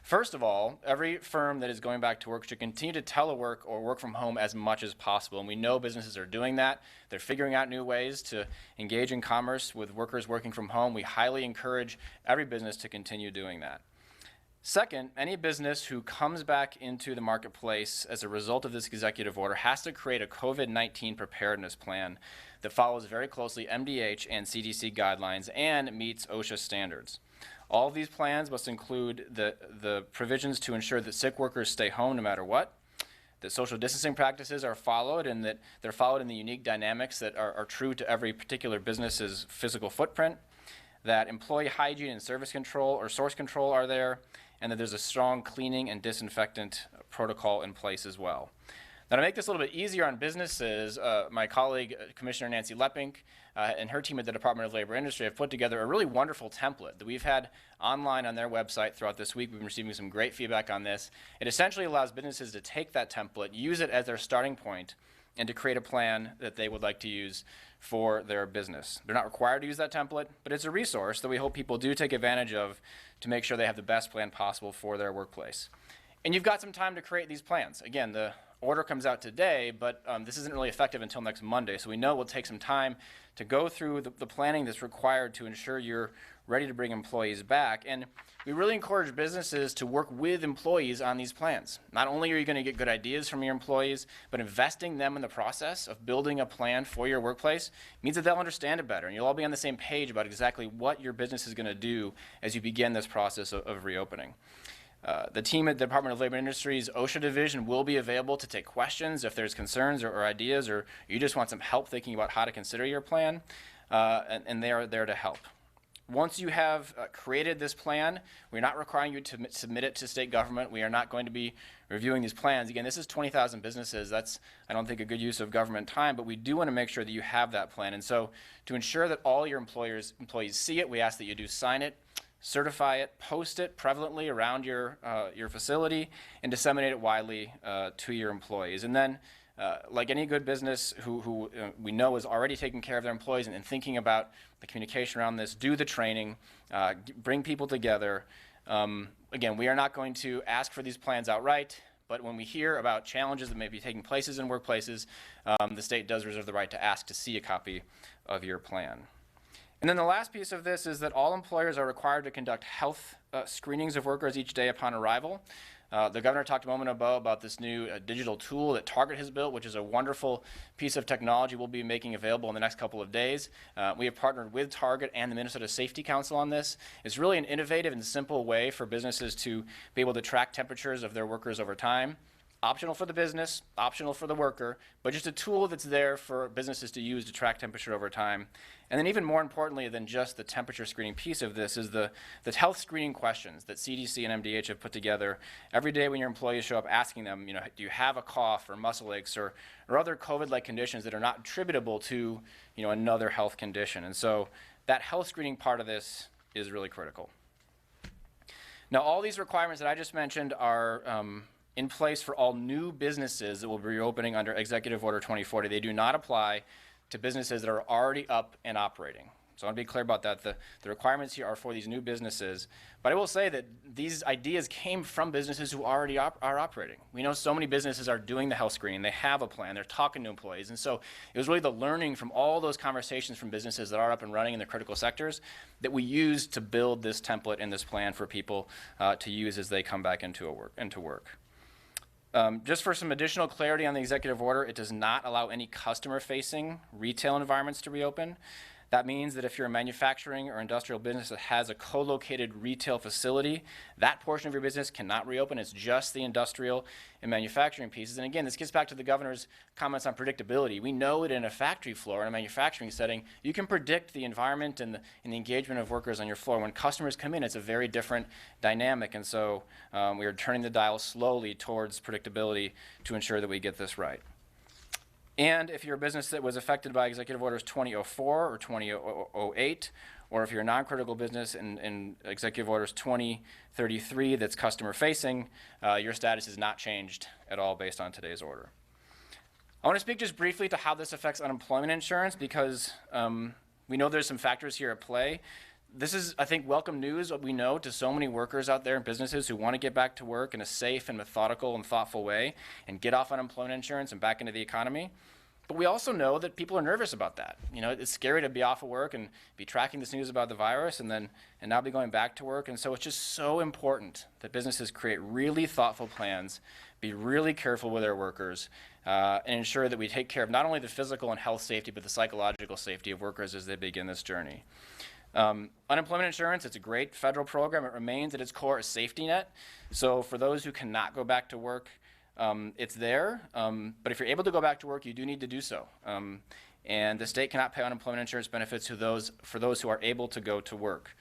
First of all, every firm that is going back to work should continue to telework or work from home as much as possible. And we know businesses are doing that. They're figuring out new ways to engage in commerce with workers working from home. We highly encourage every business to continue doing that. Second, any business who comes back into the marketplace as a result of this executive order has to create a COVID-19 preparedness plan that follows very closely MDH and CDC guidelines and meets OSHA standards. All of these plans must include the provisions to ensure that sick workers stay home no matter what, that social distancing practices are followed, and that they're followed in the unique dynamics that are true to every particular business's physical footprint, that employee hygiene and service control or source control are there, and that there's a strong cleaning and disinfectant protocol in place as well. Now, to make this a little bit easier on businesses, my colleague, Commissioner Nancy Leppink, and her team at the Department of Labor and Industry have put together a really wonderful template that we've had online on their website throughout this week. We've been receiving some great feedback on this. It essentially allows businesses to take that template, use it as their starting point, and to create a plan that they would like to use for their business. They're not required to use that template, but it's a resource that we hope people do take advantage of to make sure they have the best plan possible for their workplace. And you've got some time to create these plans. Again, the order comes out today, but this isn't really effective until next Monday, so we know it will take some time to go through the planning that's required to ensure you're ready to bring employees back. And we really encourage businesses to work with employees on these plans. Not only are you going to get good ideas from your employees, but investing them in the process of building a plan for your workplace means that they'll understand it better, and you'll all be on the same page about exactly what your business is going to do as you begin this process of reopening. The team at the Department of Labor and Industry's OSHA division will be available to take questions if there's concerns or ideas, or you just want some help thinking about how to consider your plan, and they are there to help. Once you have created this plan, we're not requiring you to submit it to state government. We are not going to be reviewing these plans. Again, this is 20,000 businesses. That's, I don't think, a good use of government time, but we do want to make sure that you have that plan. And so to ensure that all your employees see it, we ask that you do sign it, certify it, post it prevalently around your facility, and disseminate it widely to your employees. And then, like any good business who we know is already taking care of their employees and thinking about the communication around this, do the training, bring people together. Again, we are not going to ask for these plans outright, but when we hear about challenges that may be taking places in workplaces, the state does reserve the right to ask to see a copy of your plan. And then the last piece of this is that all employers are required to conduct health screenings of workers each day upon arrival. The governor talked a moment ago about this new digital tool that Target has built, which is a wonderful piece of technology we'll be making available in the next couple of days. We have partnered with Target and the Minnesota Safety Council on this. It's really an innovative and simple way for businesses to be able to track temperatures of their workers over time. Optional for the business, optional for the worker, but just a tool that's there for businesses to use to track temperature over time. And then even more importantly than just the temperature screening piece of this is the health screening questions that CDC and MDH have put together every day when your employees show up, asking them, do you have a cough or muscle aches or other COVID-like conditions that are not attributable to, another health condition. And so that health screening part of this is really critical. Now, all these requirements that I just mentioned are in place for all new businesses that will be reopening under Executive Order 2040. They do not apply to businesses that are already up and operating. So I want to be clear about that. The requirements here are for these new businesses. But I will say that these ideas came from businesses who already are operating. We know so many businesses are doing the health screening. They have a plan. They're talking to employees. And so it was really the learning from all those conversations from businesses that are up and running in the critical sectors that we used to build this template and this plan for people to use as they come back into work. Just for some additional clarity on the executive order, it does not allow any customer-facing retail environments to reopen. That means that if you're a manufacturing or industrial business that has a co-located retail facility, that portion of your business cannot reopen. It's just the industrial and manufacturing pieces. And again, this gets back to the governor's comments on predictability. We know that in a factory floor, in a manufacturing setting, you can predict the environment and the engagement of workers on your floor. When customers come in, it's a very different dynamic. And so we are turning the dial slowly towards predictability to ensure that we get this right. And if you're a business that was affected by Executive Orders 2004 or 2008, or if you're a non-critical business in Executive Orders 2033 that's customer-facing, your status is not changed at all based on today's order. I want to speak just briefly to how this affects unemployment insurance because we know there's some factors here at play. This is, I think, welcome news, what we know, to so many workers out there and businesses who want to get back to work in a safe and methodical and thoughtful way and get off unemployment insurance and back into the economy. But we also know that people are nervous about that. You know, it's scary to be off of work and be tracking this news about the virus and now be going back to work. And so it's just so important that businesses create really thoughtful plans, be really careful with their workers, and ensure that we take care of not only the physical and health safety, but the psychological safety of workers as they begin this journey. Unemployment insurance, it's a great federal program. It remains at its core a safety net. So for those who cannot go back to work, it's there. But if you're able to go back to work, you do need to do so. And the state cannot pay unemployment insurance benefits for those who are able to go to work.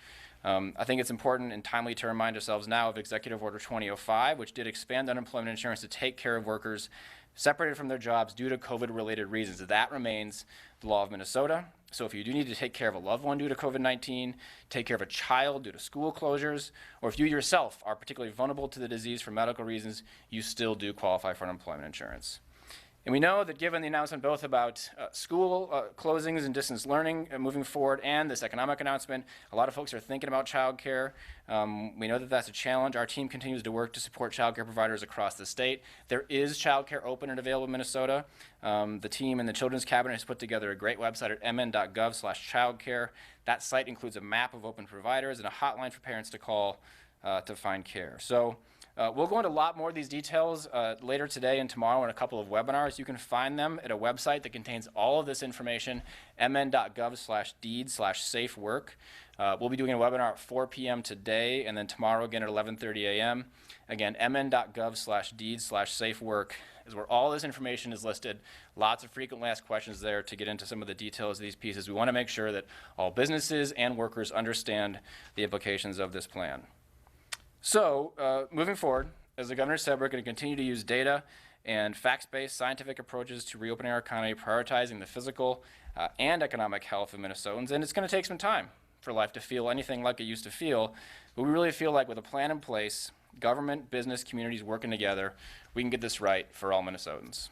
I think it's important and timely to remind ourselves now of Executive Order 2005, which did expand unemployment insurance to take care of workers separated from their jobs due to COVID-related reasons. That remains the law of Minnesota. So if you do need to take care of a loved one due to COVID-19, take care of a child due to school closures, or if you yourself are particularly vulnerable to the disease for medical reasons, you still do qualify for unemployment insurance. And we know that given the announcement both about school closings and distance learning moving forward and this economic announcement, a lot of folks are thinking about childcare. We know that that's a challenge. Our team continues to work to support childcare providers across the state. There is childcare open and available in Minnesota. The team and the Children's Cabinet has put together a great website at mn.gov/childcare. That site includes a map of open providers and a hotline for parents to call to find care. So we'll go into a lot more of these details later today and tomorrow in a couple of webinars. You can find them at a website that contains all of this information, mn.gov/deed/safework. We'll be doing a webinar at 4 p.m. today and then tomorrow again at 11:30 a.m. Again, mn.gov/deed/safework is where all this information is listed. Lots of frequently asked questions there to get into some of the details of these pieces. We want to make sure that all businesses and workers understand the implications of this plan. So moving forward, as the governor said, we're going to continue to use data and facts-based scientific approaches to reopening our economy, prioritizing the physical and economic health of Minnesotans. And it's going to take some time for life to feel anything like it used to feel. But we really feel like with a plan in place, government, business, communities working together, we can get this right for all Minnesotans.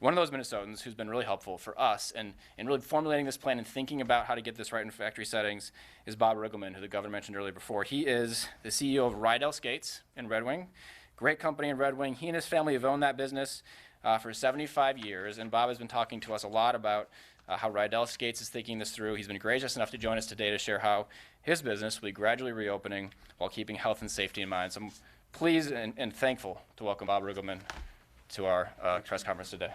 One of those Minnesotans who's been really helpful for us in really formulating this plan and thinking about how to get this right in factory settings is Bob Riggleman, who the governor mentioned earlier before. He is the CEO of Rydell Skates in Red Wing, great company in Red Wing. He and his family have owned that business for 75 years, and Bob has been talking to us a lot about how Rydell Skates is thinking this through. He's been gracious enough to join us today to share how his business will be gradually reopening while keeping health and safety in mind. So I'm pleased and thankful to welcome Bob Riggleman to our press conference today.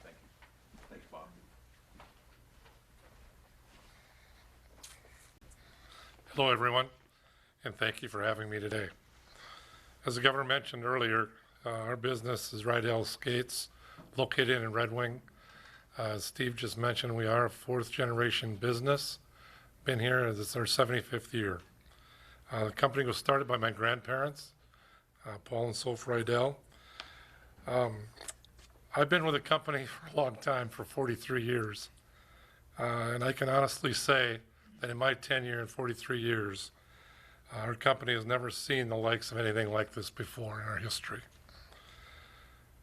Thank you. Thanks, Bob. Hello, everyone, and thank you for having me today. As the governor mentioned earlier, our business is Rydell Skates, located in Red Wing. As Steve just mentioned, we are a fourth-generation business. Been here, this is our 75th year. The company was started by my grandparents, Paul and Soph Rydell. I've been with the company for a long time, for 43 years. And I can honestly say that in my tenure in 43 years, our company has never seen the likes of anything like this before in our history.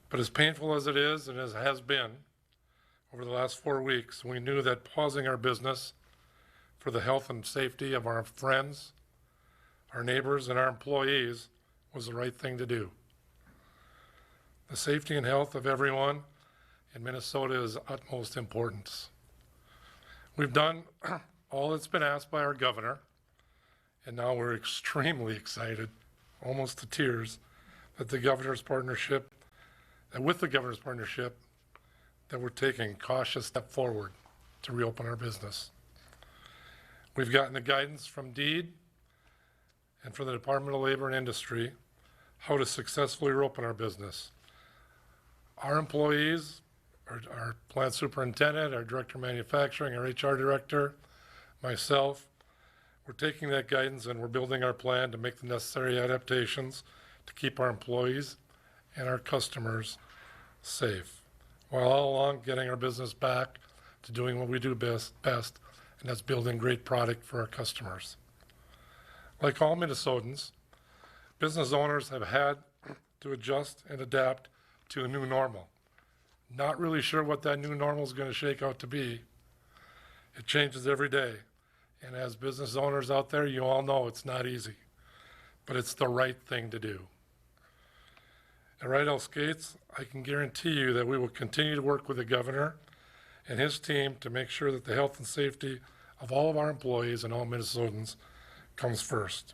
But as painful as it is, and as it has been over the last 4 weeks, we knew that pausing our business for the health and safety of our friends, our neighbors, and our employees was the right thing to do. The safety and health of everyone in Minnesota is utmost importance. We've done all that's been asked by our governor, and now we're extremely excited, almost to tears, that with the governor's partnership, that we're taking a cautious step forward to reopen our business. We've gotten the guidance from DEED and from the Department of Labor and Industry how to successfully reopen our business. Our employees, our plant superintendent, our director of manufacturing, our HR director, myself, we're taking that guidance and we're building our plan to make the necessary adaptations to keep our employees and our customers safe, while all along getting our business back to doing what we do best, and that's building great product for our customers. Like all Minnesotans, business owners have had to adjust and adapt to a new normal. Not really sure what that new normal is going to shake out to be. It changes every day. And as business owners out there, you all know it's not easy, but it's the right thing to do. At Rydell Skates, I can guarantee you that we will continue to work with the governor and his team to make sure that the health and safety of all of our employees and all Minnesotans comes first.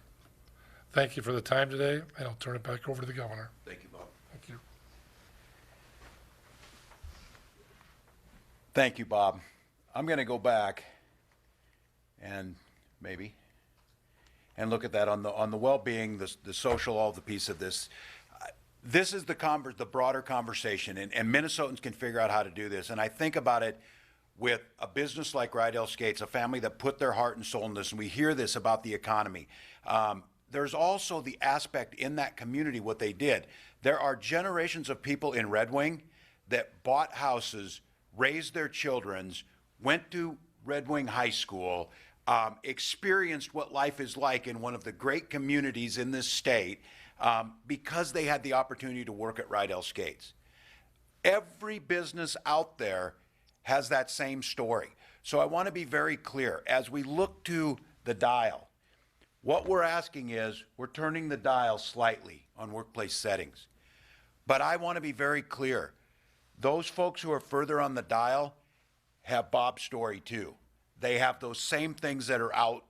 Thank you for the time today, and I'll turn it back over to the governor. Thank you, Bob. Thank you. Thank you, Bob. I'm going to go back and look at that on the well-being, the social, all the piece of this. This is the broader conversation, and Minnesotans can figure out how to do this. And I think about it with a business like Rydell Skates, a family that put their heart and soul in this, and we hear this about the economy. There's also the aspect in that community, what they did. There are generations of people in Red Wing that bought houses, raised their children, went to Red Wing High School, experienced what life is like in one of the great communities in this state, because they had the opportunity to work at Rydell Skates. Every business out there has that same story. So I want to be very clear. As we look to the dial, what we're asking is, we're turning the dial slightly on workplace settings. But I want to be very clear. Those folks who are further on the dial have Bob's story too. They have those same things that are out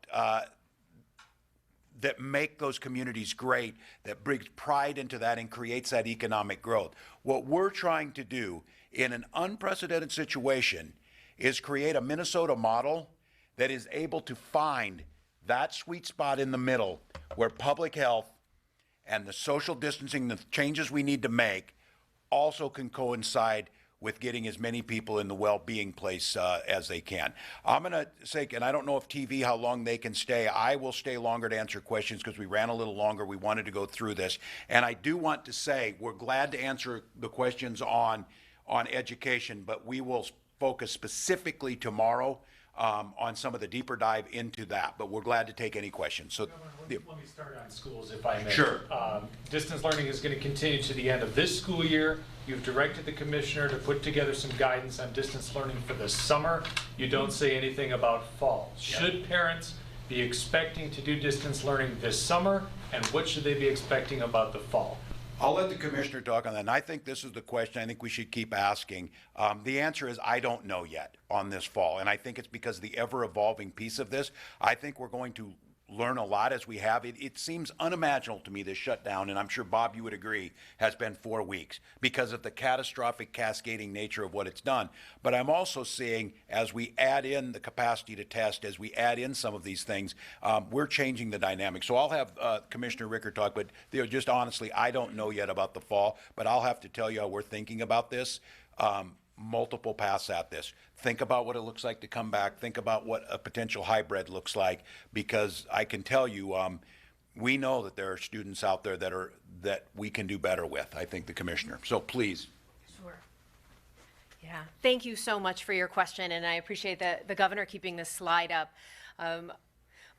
that make those communities great, that brings pride into that and creates that economic growth. What we're trying to do in an unprecedented situation is create a Minnesota model that is able to find that sweet spot in the middle where public health and the social distancing, the changes we need to make, also can coincide with getting as many people in the well-being place as they can. I'm going to say, and I don't know if TV, how long they can stay. I will stay longer to answer questions because we ran a little longer. We wanted to go through this. And I do want to say, we're glad to answer the questions on education, but we will focus specifically tomorrow on some of the deeper dive into that. But we're glad to take any questions. So let me start on schools, if I may. Sure. Distance learning is going to continue to the end of this school year. You've directed the commissioner to put together some guidance on distance learning for the summer. You don't say anything about fall. Should parents be expecting to do distance learning this summer, and what should they be expecting about the fall? I'll let the commissioner talk on that. And I think this is the question I think we should keep asking. The answer is I don't know yet on this fall. And I think it's because of the ever-evolving piece of this. I think we're going to learn a lot as we have. It seems unimaginable to me, this shutdown, and I'm sure, Bob, you would agree, has been 4 weeks because of the catastrophic cascading nature of what it's done. But I'm also seeing, as we add in the capacity to test, as we add in some of these things, we're changing the dynamic. So I'll have Commissioner Ricker talk, but just honestly, I don't know yet about the fall, but I'll have to tell you how we're thinking about this. Multiple paths at this. Think about what it looks like to come back. Think about what a potential hybrid looks like, because I can tell you, we know that there are students out there that we can do better with. I think the commissioner. So please. Sure. Yeah. Thank you so much for your question, and I appreciate the governor keeping this slide up.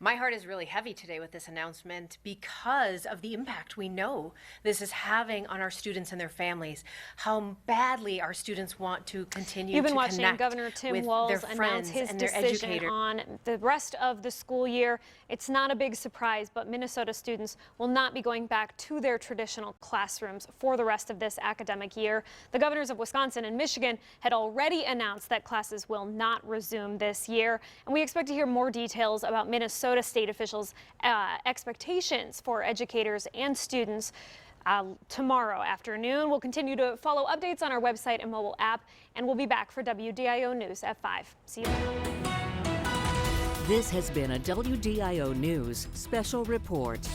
My heart is really heavy today with this announcement because of the impact we know this is having on our students and their families, how badly our students want to continue You've been to watching connect Governor Tim with Walz their announce friends his and their decision educators. on the rest of the school year. It's not a big surprise, but Minnesota students will not be going back to their traditional classrooms for the rest of this academic year. The governors of Wisconsin and Michigan had already announced that classes will not resume this year, and we expect to hear more details about Minnesota state officials' expectations for educators and students tomorrow afternoon. We'll continue to follow updates on our website and mobile app, and we'll be back for WDIO News at 5. See you then. This has been a WDIO News Special Report.